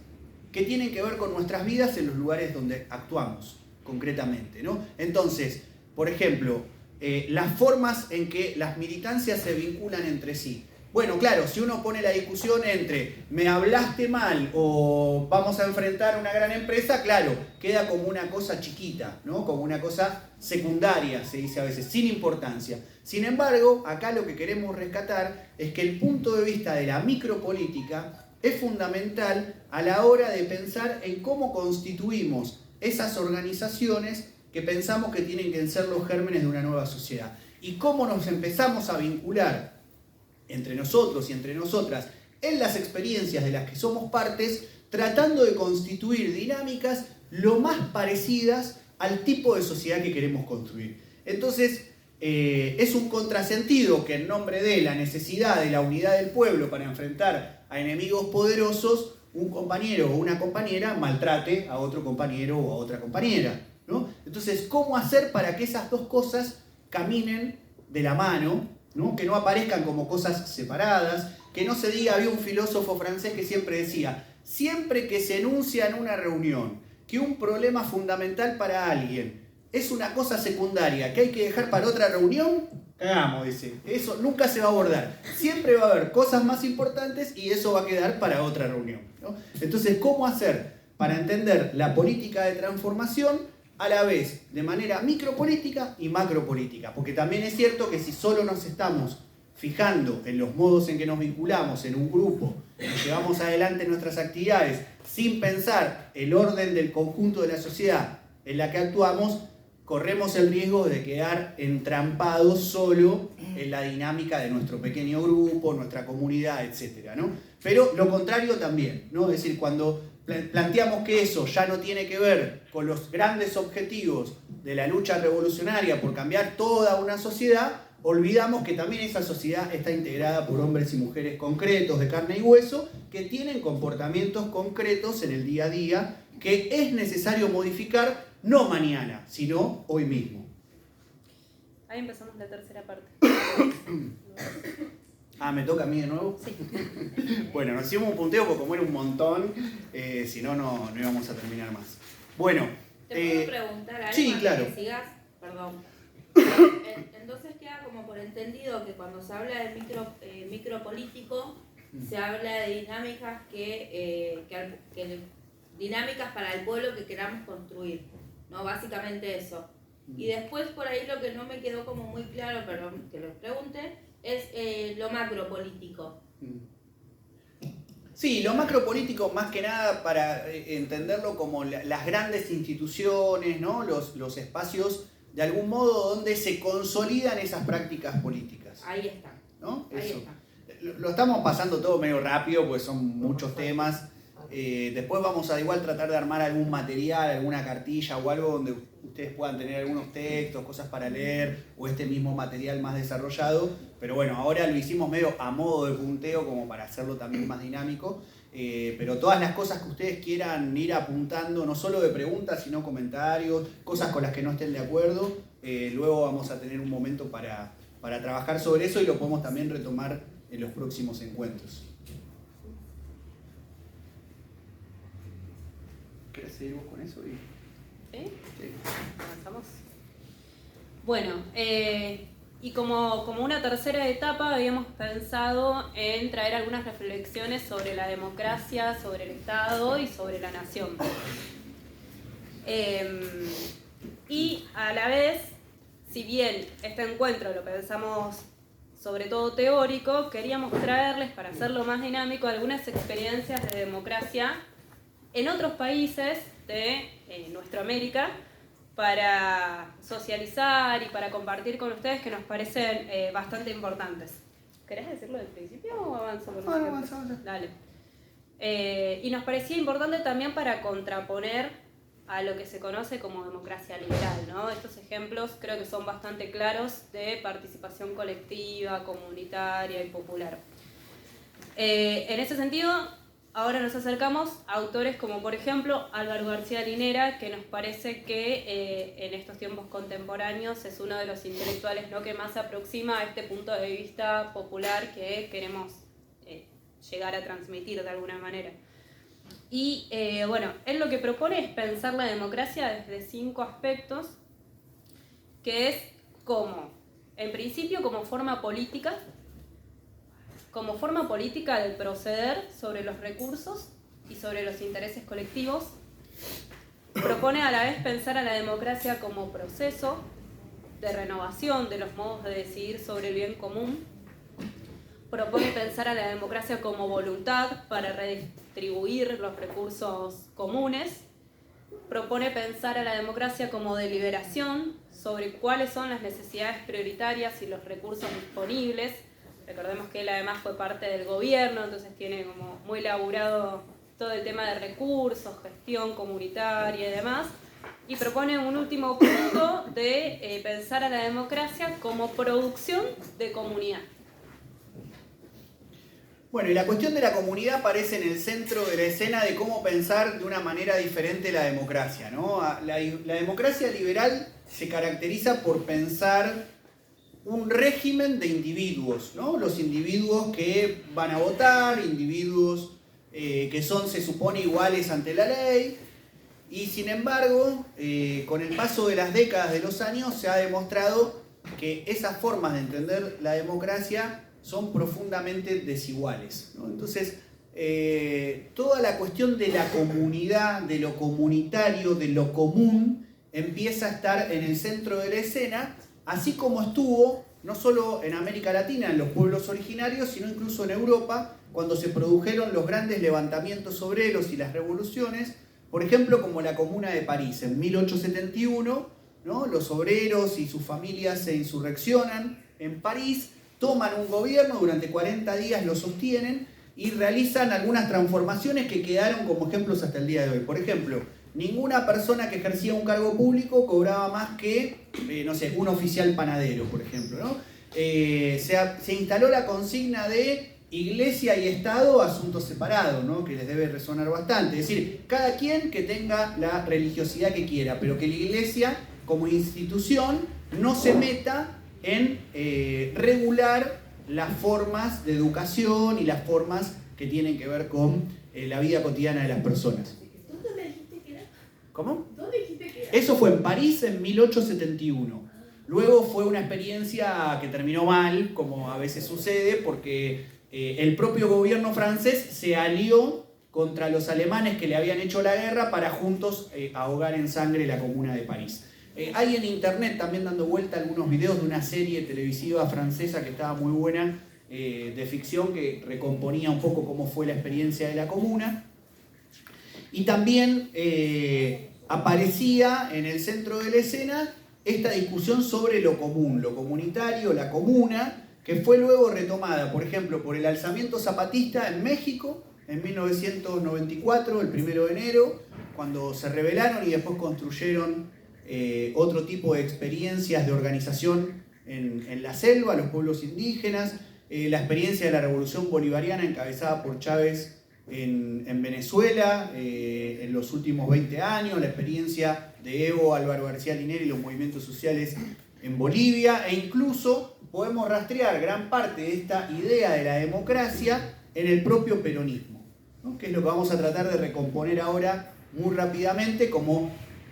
que tienen que ver con nuestras vidas en los lugares donde actuamos concretamente, ¿no? Entonces, por ejemplo, las formas en que las militancias se vinculan entre sí. Bueno, claro, si uno pone la discusión entre me hablaste mal o vamos a enfrentar una gran empresa, claro, queda como una cosa chiquita, ¿no?, como una cosa secundaria, se dice a veces, sin importancia. Sin embargo, acá lo que queremos rescatar es que el punto de vista de la micropolítica es fundamental a la hora de pensar en cómo constituimos esas organizaciones que pensamos que tienen que ser los gérmenes de una nueva sociedad, y cómo nos empezamos a vincular entre nosotros y entre nosotras en las experiencias de las que somos partes, tratando de constituir dinámicas lo más parecidas al tipo de sociedad que queremos construir. Entonces, es un contrasentido que en nombre de la necesidad de la unidad del pueblo para enfrentar a enemigos poderosos, un compañero o una compañera maltrate a otro compañero o a otra compañera, ¿no? Entonces, ¿cómo hacer para que esas dos cosas caminen de la mano, ¿no?, que no aparezcan como cosas separadas, que no se diga? Había un filósofo francés que siempre decía, siempre que se enuncia en una reunión que un problema fundamental para alguien es una cosa secundaria que hay que dejar para otra reunión, cagamos, dice. Eso nunca se va a abordar. Siempre va a haber cosas más importantes y eso va a quedar para otra reunión, ¿no? Entonces, ¿cómo hacer para entender la política de transformación a la vez de manera micropolítica y macropolítica? Porque también es cierto que si solo nos estamos fijando en los modos en que nos vinculamos en un grupo, en que llevamos adelante nuestras actividades, sin pensar el orden del conjunto de la sociedad en la que actuamos, corremos el riesgo de quedar entrampados solo en la dinámica de nuestro pequeño grupo, nuestra comunidad, etc., ¿no? Pero lo contrario también, ¿no? Es decir, cuando planteamos que eso ya no tiene que ver con los grandes objetivos de la lucha revolucionaria por cambiar toda una sociedad, olvidamos que también esa sociedad está integrada por hombres y mujeres concretos, de carne y hueso, que tienen comportamientos concretos en el día a día que es necesario modificar, no mañana, sino hoy mismo. Ahí empezamos la tercera parte. ¿Me toca a mí de nuevo? Sí. Bueno, nos hicimos un punteo porque como era un montón, si no, no íbamos a terminar más. Bueno. ¿Te puedo preguntar algo? Sí, antes claro. que sigas? Perdón. Entonces queda como por entendido que cuando se habla de micropolítico, se habla de dinámicas dinámicas para el pueblo que queramos construir, ¿no? Básicamente eso. Y después por ahí lo que no me quedó como muy claro, perdón que lo pregunte, es lo macropolítico. Sí, lo macropolítico más que nada para entenderlo como las grandes instituciones, ¿no? Los espacios de algún modo donde se consolidan esas prácticas políticas. Ahí está. ¿No? Ahí Eso. está. Lo estamos pasando todo medio rápido porque son muchos temas. Después vamos a igual tratar de armar algún material, alguna cartilla o algo donde ustedes puedan tener algunos textos, cosas para leer o este mismo material más desarrollado. Pero bueno, ahora lo hicimos medio a modo de punteo como para hacerlo también más dinámico. Pero todas las cosas que ustedes quieran ir apuntando, no solo de preguntas, sino comentarios, cosas con las que no estén de acuerdo, luego vamos a tener un momento para trabajar sobre eso y lo podemos también retomar en los próximos encuentros. ¿Querés seguir vos con eso? ¿Sí? Sí. ¿Avanzamos? Bueno, y como una tercera etapa habíamos pensado en traer algunas reflexiones sobre la democracia, sobre el Estado y sobre la nación. Y a la vez, si bien este encuentro lo pensamos sobre todo teórico, queríamos traerles, para hacerlo más dinámico, algunas experiencias de democracia en otros países de nuestra América, para socializar y para compartir con ustedes que nos parecen bastante importantes. ¿Querés decirlo del principio o avanzo? No, avanza. Dale. Y nos parecía importante también para contraponer a lo que se conoce como democracia liberal, ¿no? Estos ejemplos creo que son bastante claros de participación colectiva, comunitaria y popular. En ese sentido, ahora nos acercamos a autores como, por ejemplo, Álvaro García Linera, que nos parece que en estos tiempos contemporáneos es uno de los intelectuales, ¿no?, que más se aproxima a este punto de vista popular que queremos llegar a transmitir de alguna manera. Y bueno, él lo que propone es pensar la democracia desde 5 aspectos, que es como, en principio, como forma política del proceder sobre los recursos y sobre los intereses colectivos. Propone a la vez pensar a la democracia como proceso de renovación de los modos de decidir sobre el bien común. Propone pensar a la democracia como voluntad para redistribuir los recursos comunes. Propone pensar a la democracia como deliberación sobre cuáles son las necesidades prioritarias y los recursos disponibles. Recordemos que él además fue parte del gobierno, entonces tiene como muy elaborado todo el tema de recursos, gestión comunitaria y demás. Y propone un último punto de pensar a la democracia como producción de comunidad. Bueno, y la cuestión de la comunidad aparece en el centro de la escena de cómo pensar de una manera diferente la democracia, ¿no? La democracia liberal se caracteriza por pensar un régimen de individuos, ¿no? Los individuos que van a votar, individuos que son, se supone, iguales ante la ley, Y sin embargo, con el paso de las décadas, de los años, se ha demostrado que esas formas de entender la democracia son profundamente desiguales, ¿no? Entonces, toda la cuestión de la comunidad, de lo comunitario, de lo común, empieza a estar en el centro de la escena, así como estuvo no solo en América Latina, en los pueblos originarios, sino incluso en Europa, cuando se produjeron los grandes levantamientos obreros y las revoluciones, por ejemplo, como la Comuna de París, en 1871, ¿no? Los obreros y sus familias se insurreccionan en París, toman un gobierno, durante 40 días lo sostienen y realizan algunas transformaciones que quedaron como ejemplos hasta el día de hoy. Por ejemplo, ninguna persona que ejercía un cargo público cobraba más que, no sé, un oficial panadero, por ejemplo, ¿no? Se instaló la consigna de Iglesia y Estado, asuntos separados, ¿no? Que les debe resonar bastante. Es decir, cada quien que tenga la religiosidad que quiera, pero que la Iglesia como institución no se meta en regular las formas de educación y las formas que tienen que ver con la vida cotidiana de las personas. ¿Dónde dijiste que era? ¿Cómo? ¿Dónde dijiste que era? Eso fue en París en 1871. Luego fue una experiencia que terminó mal, como a veces sucede, porque el propio gobierno francés se alió contra los alemanes que le habían hecho la guerra para juntos ahogar en sangre la Comuna de París. Hay en internet también dando vuelta algunos videos de una serie televisiva francesa que estaba muy buena, de ficción, que recomponía un poco cómo fue la experiencia de la Comuna. Y también aparecía en el centro de la escena esta discusión sobre lo común, lo comunitario, la comuna, que fue luego retomada, por ejemplo, por el alzamiento zapatista en México en 1994, el 1 de enero, cuando se rebelaron y después construyeron otro tipo de experiencias de organización en la selva, los pueblos indígenas, la experiencia de la revolución bolivariana encabezada por Chávez en Venezuela en los últimos 20 años, la experiencia de Evo, Álvaro García Linera y los movimientos sociales en Bolivia, e incluso podemos rastrear gran parte de esta idea de la democracia en el propio peronismo, ¿no? Que es lo que vamos a tratar de recomponer ahora muy rápidamente como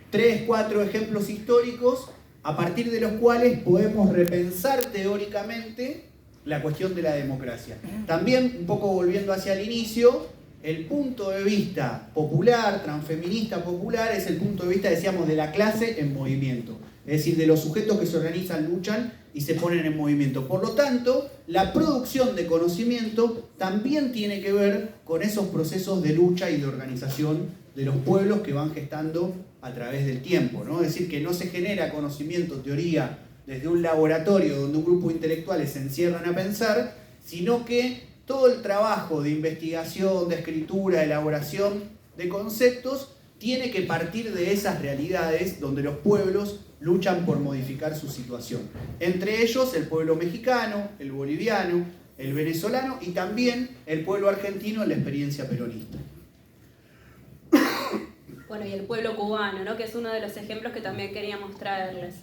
3, 4 ejemplos históricos a partir de los cuales podemos repensar teóricamente la cuestión de la democracia. También, un poco volviendo hacia el inicio, el punto de vista popular, transfeminista popular, es el punto de vista, decíamos, de la clase en movimiento. Es decir, de los sujetos que se organizan, luchan y se ponen en movimiento. Por lo tanto, la producción de conocimiento también tiene que ver con esos procesos de lucha y de organización de los pueblos que van gestando a través del tiempo, ¿no? Es decir, que no se genera conocimiento, teoría, desde un laboratorio donde un grupo de intelectuales se encierran a pensar, sino que todo el trabajo de investigación, de escritura, de elaboración de conceptos, tiene que partir de esas realidades donde los pueblos luchan por modificar su situación. Entre ellos el pueblo mexicano, el boliviano, el venezolano y también el pueblo argentino en la experiencia peronista. Bueno, y el pueblo cubano, ¿no? Que es uno de los ejemplos que también quería mostrarles.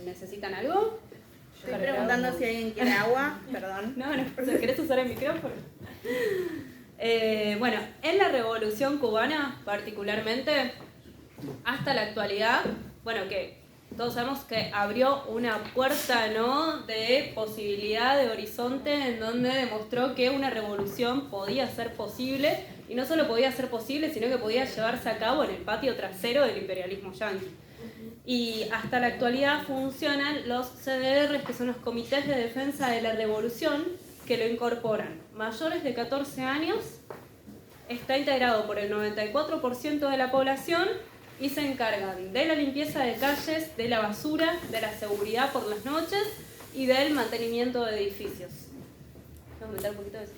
¿Necesitan algo? Estoy preguntando si alguien quiere agua, perdón. No, ¿querés usar el micrófono? Bueno, en la Revolución Cubana particularmente, hasta la actualidad, bueno, que todos sabemos que abrió una puerta, ¿no?, de posibilidad, de horizonte, en donde demostró que una revolución podía ser posible, y no solo podía ser posible, sino que podía llevarse a cabo en el patio trasero del imperialismo yanqui. Y hasta la actualidad funcionan los CDRs, que son los Comités de Defensa de la Revolución, que lo incorporan. Mayores de 14 años, está integrado por el 94% de la población y se encargan de la limpieza de calles, de la basura, de la seguridad por las noches y del mantenimiento de edificios. ¿Vamos a meter un poquito de eso?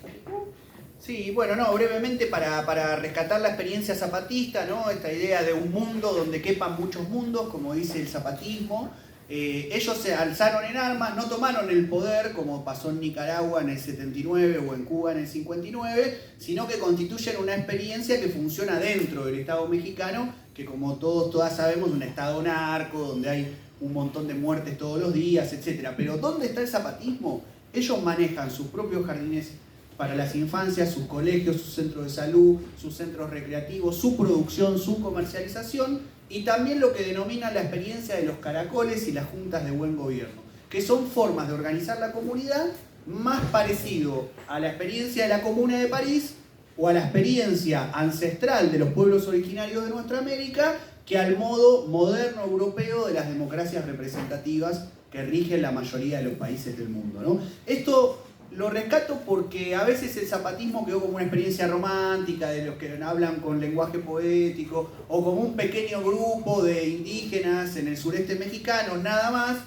Sí, bueno, no, brevemente para rescatar la experiencia zapatista, ¿no? Esta idea de un mundo donde quepan muchos mundos, como dice el zapatismo. Ellos se alzaron en armas, no tomaron el poder como pasó en Nicaragua en el 79 o en Cuba en el 59, sino que constituyen una experiencia que funciona dentro del Estado mexicano, que como todas sabemos es un Estado narco, donde hay un montón de muertes todos los días, etc. Pero ¿dónde está el zapatismo? Ellos manejan sus propios jardines para las infancias, sus colegios, sus centros de salud, sus centros recreativos, su producción, su comercialización, y también lo que denomina la experiencia de los caracoles y las juntas de buen gobierno, que son formas de organizar la comunidad más parecido a la experiencia de la Comuna de París o a la experiencia ancestral de los pueblos originarios de nuestra América que al modo moderno europeo de las democracias representativas que rigen la mayoría de los países del mundo, ¿no? Esto lo rescato porque a veces el zapatismo quedó como una experiencia romántica de los que hablan con lenguaje poético o como un pequeño grupo de indígenas en el sureste mexicano, nada más,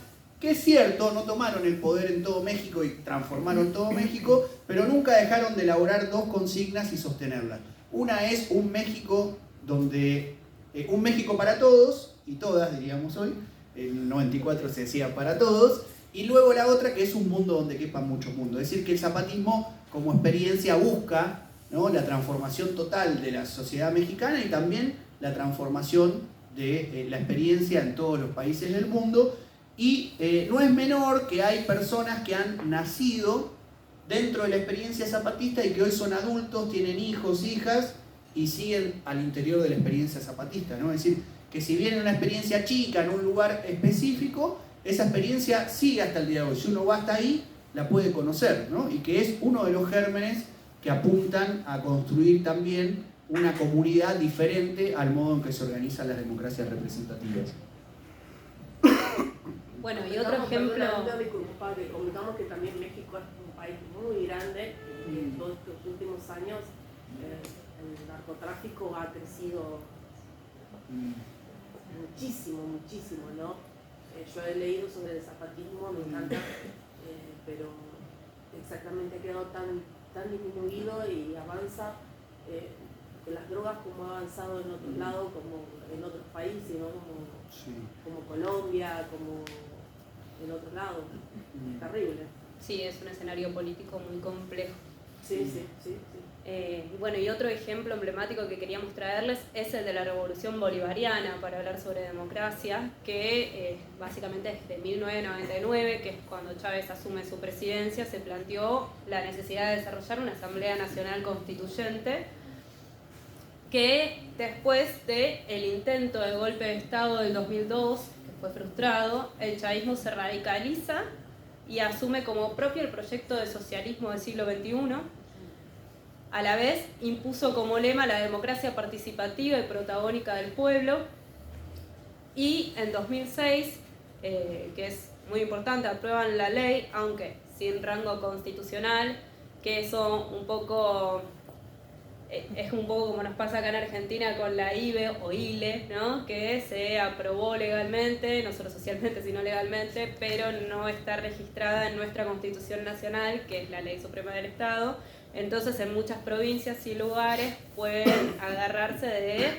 que es cierto, no tomaron el poder en todo México y transformaron todo México, pero nunca dejaron de elaborar dos consignas y sostenerlas. Una es un México un México para todos, y todas diríamos hoy, en 94 se decía para todos, y luego la otra que es un mundo donde quepan muchos mundos. Es decir, que el zapatismo como experiencia busca, ¿no?, la transformación total de la sociedad mexicana y también la transformación de la experiencia en todos los países del mundo. Y no es menor que hay personas que han nacido dentro de la experiencia zapatista y que hoy son adultos, tienen hijos, hijas y siguen al interior de la experiencia zapatista, ¿no? Es decir, que si viene una experiencia chica en un lugar específico, esa experiencia sigue hasta el día de hoy. Si uno va hasta ahí, la puede conocer, ¿no? Y que es uno de los gérmenes que apuntan a construir también una comunidad diferente al modo en que se organizan las democracias representativas. Bueno, y otro ejemplo... Que comentamos que también México es un país muy grande y en todos estos últimos años el narcotráfico ha crecido muchísimo, ¿no? Yo he leído sobre el zapatismo, me encanta, pero exactamente ha quedado tan disminuido y avanza que las drogas como ha avanzado en otros lados, como en otros países, ¿no? Como Colombia, como en otros lados. Es terrible. Sí, es un escenario político muy complejo. Sí. Bueno, y otro ejemplo emblemático que queríamos traerles es el de la Revolución Bolivariana, para hablar sobre democracia, que básicamente desde 1999, que es cuando Chávez asume su presidencia, se planteó la necesidad de desarrollar una Asamblea Nacional Constituyente que después del intento de golpe de Estado del 2002, que fue frustrado, el chavismo se radicaliza y asume como propio el proyecto de socialismo del siglo XXI. A la vez, impuso como lema la democracia participativa y protagónica del pueblo. Y en 2006, que es muy importante, aprueban la ley, aunque sin rango constitucional, que eso es un poco como nos pasa acá en Argentina con la IBE o ILE, ¿no? Que se aprobó legalmente, no solo socialmente, sino legalmente, pero no está registrada en nuestra Constitución Nacional, que es la Ley Suprema del Estado. Entonces, en muchas provincias y lugares pueden agarrarse de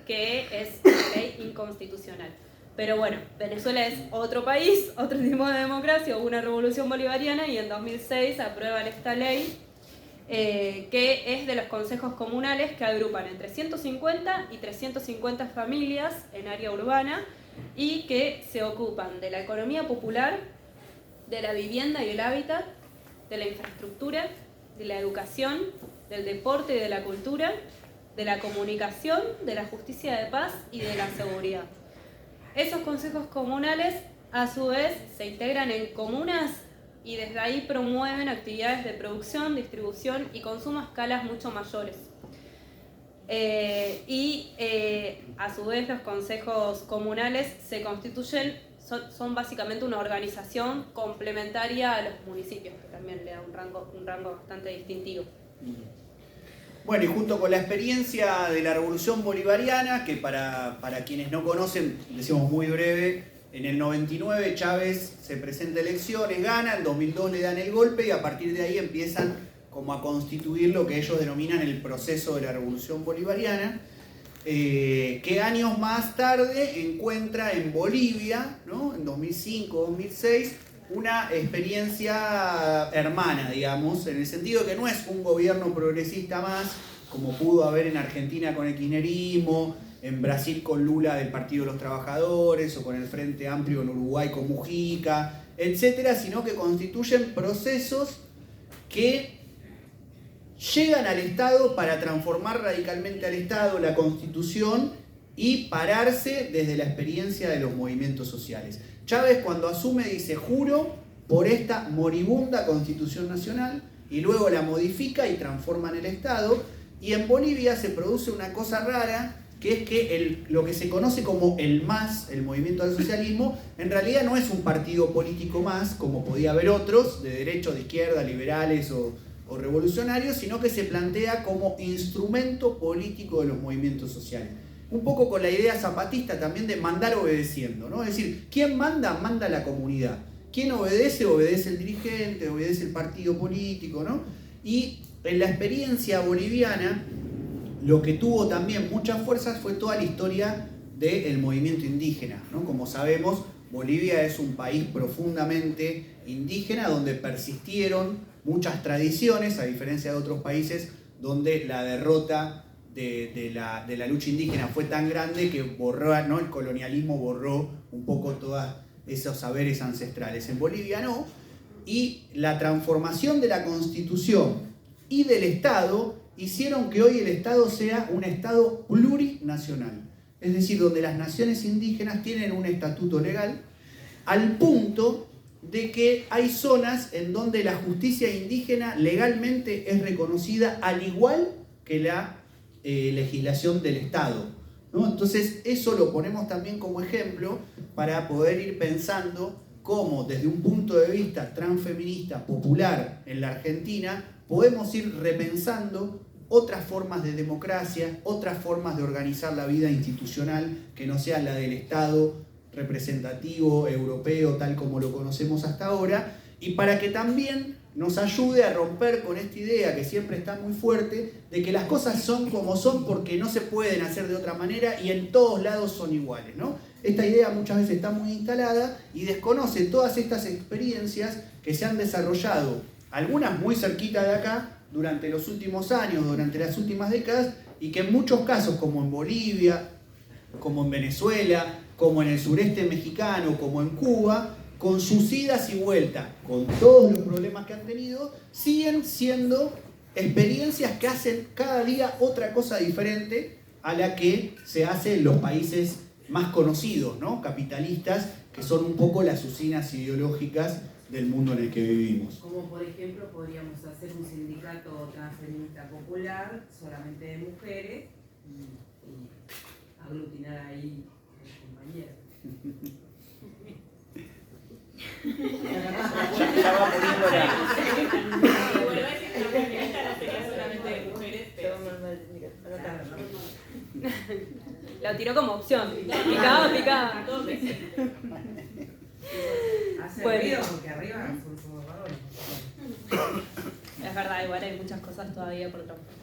que es una ley inconstitucional. Pero bueno, Venezuela es otro país, otro tipo de democracia, hubo una revolución bolivariana y en 2006 aprueban esta ley que es de los consejos comunales que agrupan entre 150 y 350 familias en área urbana y que se ocupan de la economía popular, de la vivienda y el hábitat, de la infraestructura, de la educación, del deporte y de la cultura, de la comunicación, de la justicia de paz y de la seguridad. Esos consejos comunales, a su vez, se integran en comunas y desde ahí promueven actividades de producción, distribución y consumo a escalas mucho mayores. A su vez, los consejos comunales se constituyen, son básicamente una organización complementaria a los municipios, que también le da un rango bastante distintivo. Bueno, y junto con la experiencia de la Revolución Bolivariana, que para quienes no conocen, decimos muy breve, en el 99 Chávez se presenta a elecciones, gana, en 2002 le dan el golpe y a partir de ahí empiezan como a constituir lo que ellos denominan el proceso de la Revolución Bolivariana, que años más tarde encuentra en Bolivia, ¿no?, en 2005-2006, una experiencia hermana, digamos, en el sentido que no es un gobierno progresista más, como pudo haber en Argentina con el kirchnerismo, en Brasil con Lula del Partido de los Trabajadores, o con el Frente Amplio en Uruguay con Mujica, etcétera, sino que constituyen procesos que llegan al Estado para transformar radicalmente al Estado, la Constitución, y pararse desde la experiencia de los movimientos sociales. Chávez, cuando asume, dice: juro por esta moribunda Constitución Nacional, y luego la modifica y transforma en el Estado. Y en Bolivia se produce una cosa rara, que es que lo que se conoce como el MAS, el Movimiento al Socialismo, en realidad no es un partido político más, como podía haber otros, de derecha o de izquierda, liberales o revolucionarios, sino que se plantea como instrumento político de los movimientos sociales. Un poco con la idea zapatista también de mandar obedeciendo, ¿no? Es decir, ¿quién manda? Manda la comunidad. ¿Quién obedece? Obedece el dirigente, obedece el partido político, ¿no? Y en la experiencia boliviana, lo que tuvo también muchas fuerzas fue toda la historia del movimiento indígena, ¿no? Como sabemos, Bolivia es un país profundamente indígena, donde persistieron muchas tradiciones, a diferencia de otros países donde la derrota de la lucha indígena fue tan grande que borró, ¿no? El colonialismo borró un poco todos esos saberes ancestrales. En Bolivia no, y la transformación de la Constitución y del Estado hicieron que hoy el Estado sea un Estado plurinacional, es decir, donde las naciones indígenas tienen un estatuto legal, al punto de que hay zonas en donde la justicia indígena legalmente es reconocida al igual que la legislación del Estado, ¿no? Entonces eso lo ponemos también como ejemplo para poder ir pensando cómo desde un punto de vista transfeminista popular en la Argentina podemos ir repensando otras formas de democracia, otras formas de organizar la vida institucional que no sea la del Estado representativo europeo tal como lo conocemos hasta ahora, y para que también nos ayude a romper con esta idea que siempre está muy fuerte de que las cosas son como son porque no se pueden hacer de otra manera y en todos lados son iguales, ¿no? Esta idea muchas veces está muy instalada y desconoce todas estas experiencias que se han desarrollado, algunas muy cerquita de acá, durante los últimos años, durante las últimas décadas, y que en muchos casos, como en Bolivia, como en Venezuela, como en el sureste mexicano, como en Cuba, con sus idas y vueltas, con todos los problemas que han tenido, siguen siendo experiencias que hacen cada día otra cosa diferente a la que se hace en los países más conocidos, ¿no? Capitalistas, que son un poco las usinas ideológicas del mundo en el que vivimos. Como por ejemplo podríamos hacer un sindicato transfeminista popular solamente de mujeres y aglutinar ahí compañeros. Ya va poniendo La tiró como opción. Picada. Hace Bueno. ruido porque arriba somos varones. Es verdad, igual hay muchas cosas todavía por transformar.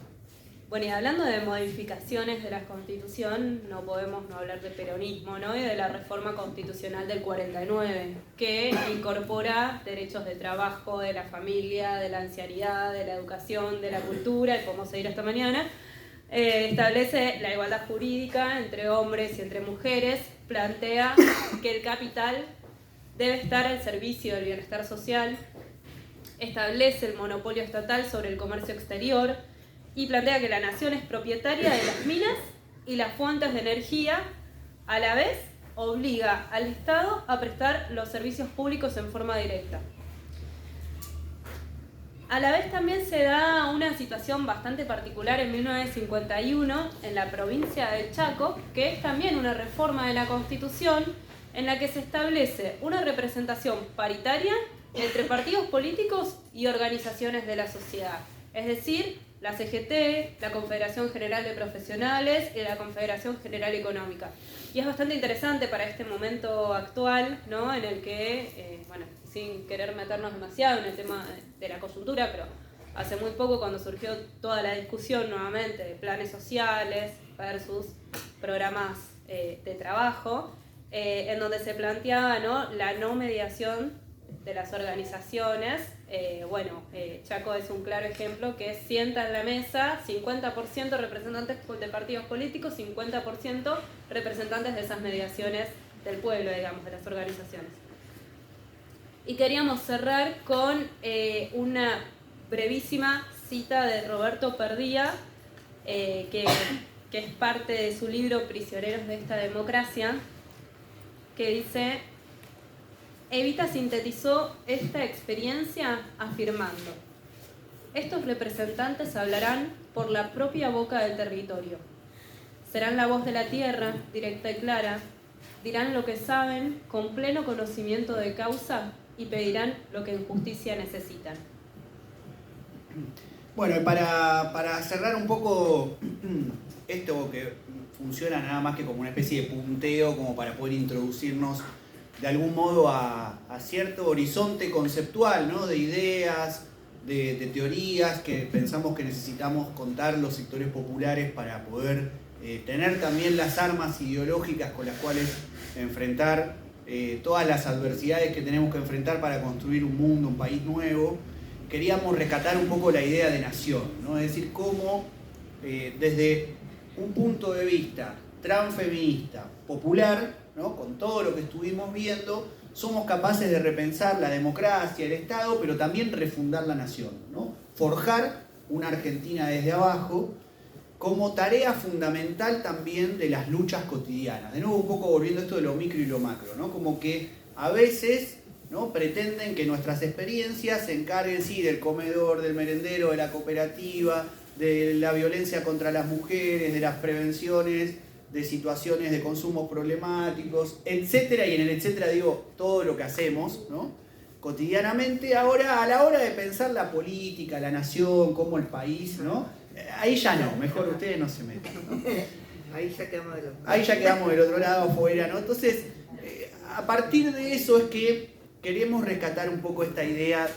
Bueno, y hablando de modificaciones de la Constitución, no podemos no hablar de peronismo, ¿no? Y de la reforma constitucional del 49, que incorpora derechos de trabajo, de la familia, de la ancianidad, de la educación, de la cultura, y podemos seguir hasta mañana. Establece la igualdad jurídica entre hombres y entre mujeres, plantea que el capital debe estar al servicio del bienestar social, establece el monopolio estatal sobre el comercio exterior y plantea que la nación es propietaria de las minas y las fuentes de energía, a la vez obliga al Estado a prestar los servicios públicos en forma directa. A la vez también se da una situación bastante particular en 1951 en la provincia del Chaco, que es también una reforma de la Constitución en la que se establece una representación paritaria entre partidos políticos y organizaciones de la sociedad. Es decir, la CGT, la Confederación General de Profesionales y la Confederación General Económica. Y es bastante interesante para este momento actual, ¿no? En el que, bueno, sin querer meternos demasiado en el tema de la coyuntura, pero hace muy poco cuando surgió toda la discusión nuevamente de planes sociales versus programas de trabajo, en donde se planteaba, ¿no?, la no mediación de las organizaciones. Chaco es un claro ejemplo, que sienta en la mesa 50% representantes de partidos políticos, 50% representantes de esas mediaciones del pueblo, digamos, de las organizaciones. Y queríamos cerrar con una brevísima cita de Roberto Perdía, que es parte de su libro Prisioneros de esta democracia, que dice: Evita sintetizó esta experiencia afirmando: estos representantes hablarán por la propia boca del territorio. Serán la voz de la tierra, directa y clara, dirán lo que saben con pleno conocimiento de causa y pedirán lo que en justicia necesitan. Bueno, y para cerrar un poco esto que funciona nada más que como una especie de punteo, como para poder introducirnos de algún modo a cierto horizonte conceptual, ¿no? De ideas, de teorías que pensamos que necesitamos contar los sectores populares para poder tener también las armas ideológicas con las cuales enfrentar todas las adversidades que tenemos que enfrentar para construir un mundo, un país nuevo. Queríamos rescatar un poco la idea de nación, ¿no? Es decir, cómo desde un punto de vista transfeminista, popular, ¿no? Con todo lo que estuvimos viendo, somos capaces de repensar la democracia, el Estado, pero también refundar la nación, ¿no? Forjar una Argentina desde abajo como tarea fundamental también de las luchas cotidianas. De nuevo, un poco volviendo a esto de lo micro y lo macro, ¿no? Como que a veces, ¿no? Pretenden que nuestras experiencias se encarguen, sí, del comedor, del merendero, de la cooperativa, de la violencia contra las mujeres, de las prevenciones de situaciones de consumos problemáticos, etcétera, y en el etcétera digo todo lo que hacemos, ¿no? Cotidianamente. Ahora, a la hora de pensar la política, la nación, como el país, ¿no? Ahí ya no, mejor ustedes no se metan, ¿no? Ahí ya quedamos del otro lado. Ahí ya quedamos del otro lado, afuera, ¿no? Entonces, a partir de eso es que queremos rescatar un poco esta idea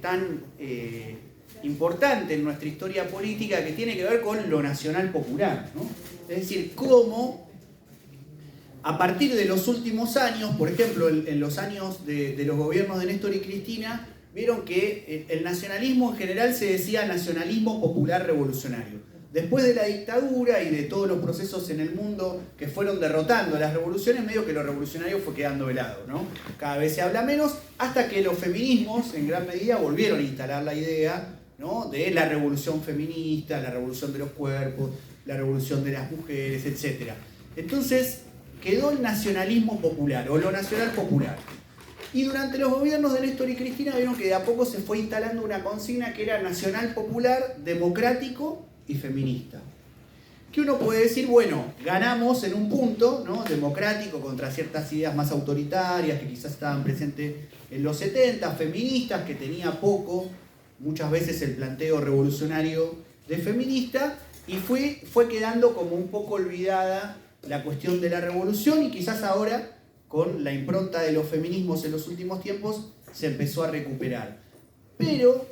tan importante en nuestra historia política, que tiene que ver con lo nacional popular, ¿no? Es decir, cómo a partir de los últimos años, por ejemplo, en los años de los gobiernos de Néstor y Cristina, vieron que el nacionalismo en general se decía nacionalismo popular revolucionario. Después de la dictadura y de todos los procesos en el mundo que fueron derrotando las revoluciones, medio que lo revolucionario fue quedando de lado, ¿no? Cada vez se habla menos, hasta que los feminismos en gran medida volvieron a instalar la idea, ¿no? De la revolución feminista, la revolución de los cuerpos, la revolución de las mujeres, etc. Entonces quedó el nacionalismo popular, o lo nacional popular. Y durante los gobiernos de Néstor y Cristina vieron que de a poco se fue instalando una consigna que era nacional popular, democrático y feminista. Que uno puede decir, bueno, ganamos en un punto, ¿no? Democrático contra ciertas ideas más autoritarias que quizás estaban presentes en los 70, feministas, que tenía poco, muchas veces el planteo revolucionario de feminista, y fue quedando como un poco olvidada la cuestión de la revolución, y quizás ahora, con la impronta de los feminismos en los últimos tiempos, se empezó a recuperar. Pero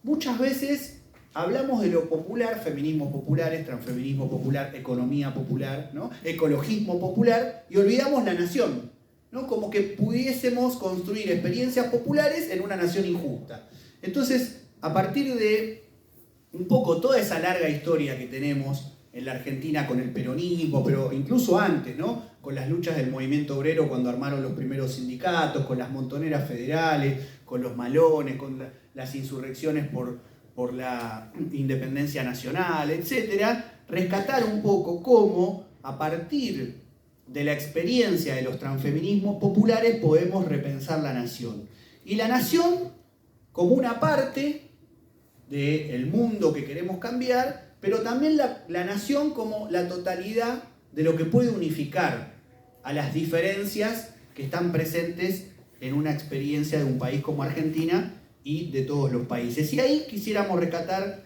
muchas veces hablamos de lo popular, feminismos populares, transfeminismo popular, economía popular, ¿no? Ecologismo popular, y olvidamos la nación, ¿no? Como que pudiésemos construir experiencias populares en una nación injusta. Entonces, a partir de un poco toda esa larga historia que tenemos en la Argentina con el peronismo, pero incluso antes, ¿no? Con las luchas del movimiento obrero cuando armaron los primeros sindicatos, con las montoneras federales, con los malones, con las insurrecciones por la independencia nacional, etc. Rescatar un poco cómo, a partir de la experiencia de los transfeminismos populares, podemos repensar la nación. Y la nación como una parte del mundo que queremos cambiar, pero también la nación como la totalidad de lo que puede unificar a las diferencias que están presentes en una experiencia de un país como Argentina y de todos los países. Y ahí quisiéramos rescatar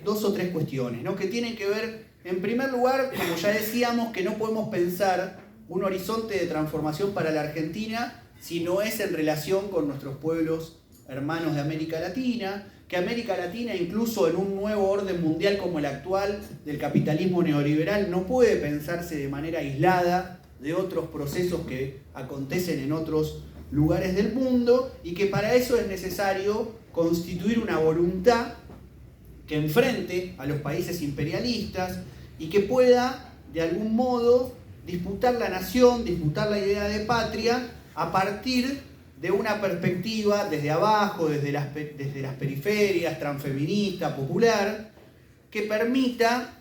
dos o tres cuestiones, ¿no? Que tienen que ver, en primer lugar, como ya decíamos, que no podemos pensar un horizonte de transformación para la Argentina si no es en relación con nuestros pueblos hermanos de América Latina, que América Latina, incluso en un nuevo orden mundial como el actual del capitalismo neoliberal, no puede pensarse de manera aislada de otros procesos que acontecen en otros lugares del mundo, y que para eso es necesario constituir una voluntad que enfrente a los países imperialistas y que pueda, de algún modo, disputar la nación, disputar la idea de patria a partir de una perspectiva desde abajo, desde las periferias, transfeminista, popular, que permita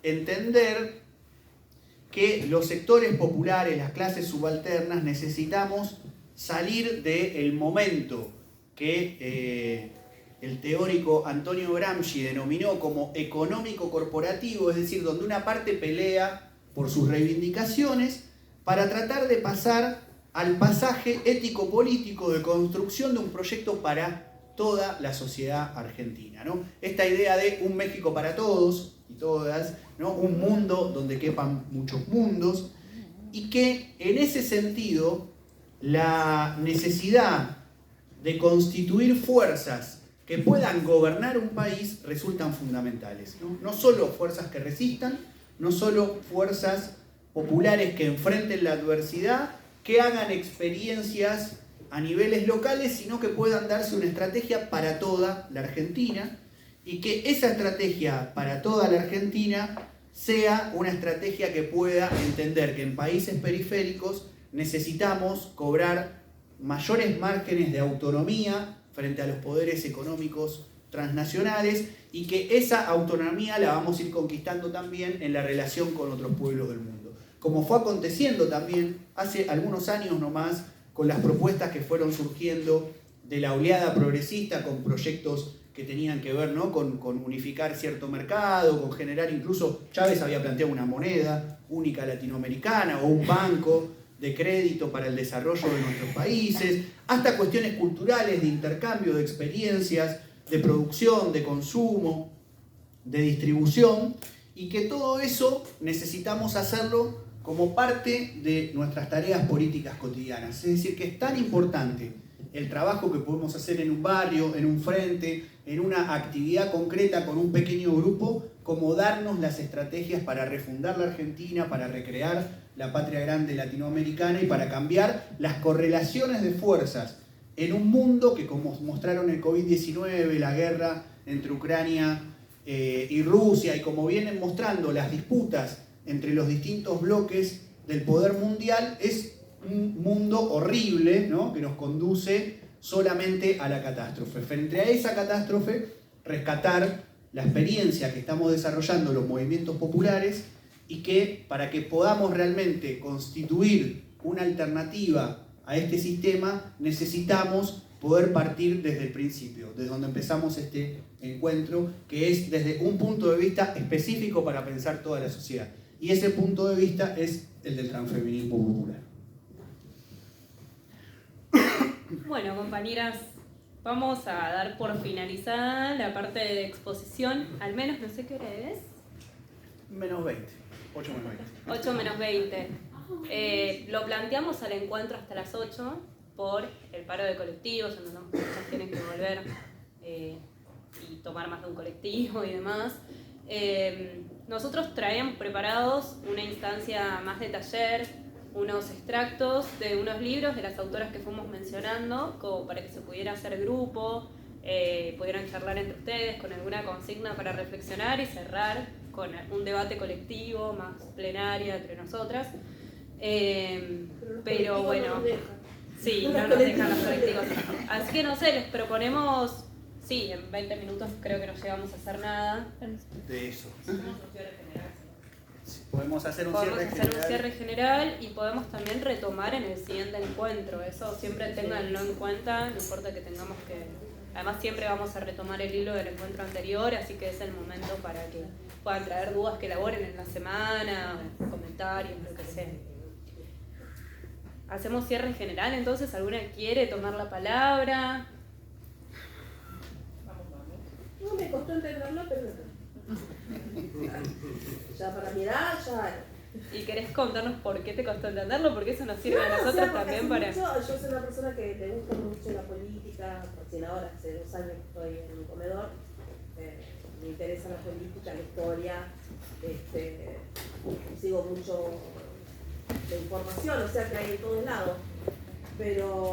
entender que los sectores populares, las clases subalternas, necesitamos salir del momento que el teórico Antonio Gramsci denominó como económico corporativo, es decir, donde una parte pelea por sus reivindicaciones, para tratar de pasar al pasaje ético-político de construcción de un proyecto para toda la sociedad argentina, ¿no? Esta idea de un México para todos y todas, ¿no? Un mundo donde quepan muchos mundos, y que en ese sentido la necesidad de constituir fuerzas que puedan gobernar un país resultan fundamentales, ¿no? No solo fuerzas que resistan, no solo fuerzas populares que enfrenten la adversidad, que hagan experiencias a niveles locales, sino que puedan darse una estrategia para toda la Argentina, y que esa estrategia para toda la Argentina sea una estrategia que pueda entender que en países periféricos necesitamos cobrar mayores márgenes de autonomía frente a los poderes económicos transnacionales, y que esa autonomía la vamos a ir conquistando también en la relación con otros pueblos del mundo. Como fue aconteciendo también hace algunos años nomás, con las propuestas que fueron surgiendo de la oleada progresista, con proyectos que tenían que ver, ¿no?, con unificar cierto mercado, con generar, incluso Chávez había planteado una moneda única latinoamericana o un banco de crédito para el desarrollo de nuestros países, hasta cuestiones culturales de intercambio de experiencias, de producción, de consumo, de distribución, y que todo eso necesitamos hacerlo como parte de nuestras tareas políticas cotidianas. Es decir, que es tan importante el trabajo que podemos hacer en un barrio, en un frente, en una actividad concreta con un pequeño grupo, como darnos las estrategias para refundar la Argentina, para recrear la patria grande latinoamericana y para cambiar las correlaciones de fuerzas en un mundo que, como mostraron el COVID-19, la guerra entre Ucrania y Rusia, y como vienen mostrando las disputas entre los distintos bloques del poder mundial, es un mundo horrible, ¿no?, que nos conduce solamente a la catástrofe. Frente a esa catástrofe, rescatar la experiencia que estamos desarrollando los movimientos populares, y que para que podamos realmente constituir una alternativa a este sistema necesitamos poder partir desde el principio, desde donde empezamos este encuentro, que es desde un punto de vista específico para pensar toda la sociedad. Y ese punto de vista es el del transfeminismo popular. Bueno, compañeras, vamos a dar por finalizada la parte de exposición, al menos no sé qué hora es. Menos 20, 8 menos 20. 8 menos 20. Lo planteamos al encuentro hasta las 8 por el paro de colectivos, en donde muchas tienen que volver y tomar más de un colectivo y demás. Nosotros traíamos preparados una instancia más de taller, unos extractos de unos libros de las autoras que fuimos mencionando, como para que se pudiera hacer grupo, pudieran charlar entre ustedes con alguna consigna para reflexionar y cerrar con un debate colectivo, más plenaria entre nosotras. Pero bueno, sí, no nos dejan los colectivos. Así que no sé, les proponemos, sí, en 20 minutos creo que no llegamos a hacer nada. De eso. Podemos hacer un cierre general y podemos también retomar en el siguiente encuentro. Eso siempre ténganlo en cuenta, no importa que tengamos que... Además siempre vamos a retomar el hilo del encuentro anterior, así que es el momento para que puedan traer dudas que elaboren en la semana, comentarios, lo que sea. Hacemos cierre general, entonces, ¿alguna quiere tomar la palabra? No me costó entenderlo, pero ya para mi edad, ya. ¿Y querés contarnos por qué te costó entenderlo? Porque eso nos sirve a nosotros también para... Yo soy una persona que le gusta mucho la política, recién ahora, hace 2 años que estoy en un comedor, me interesa la política, la historia, sigo mucho de información, o sea que hay en todos lados, pero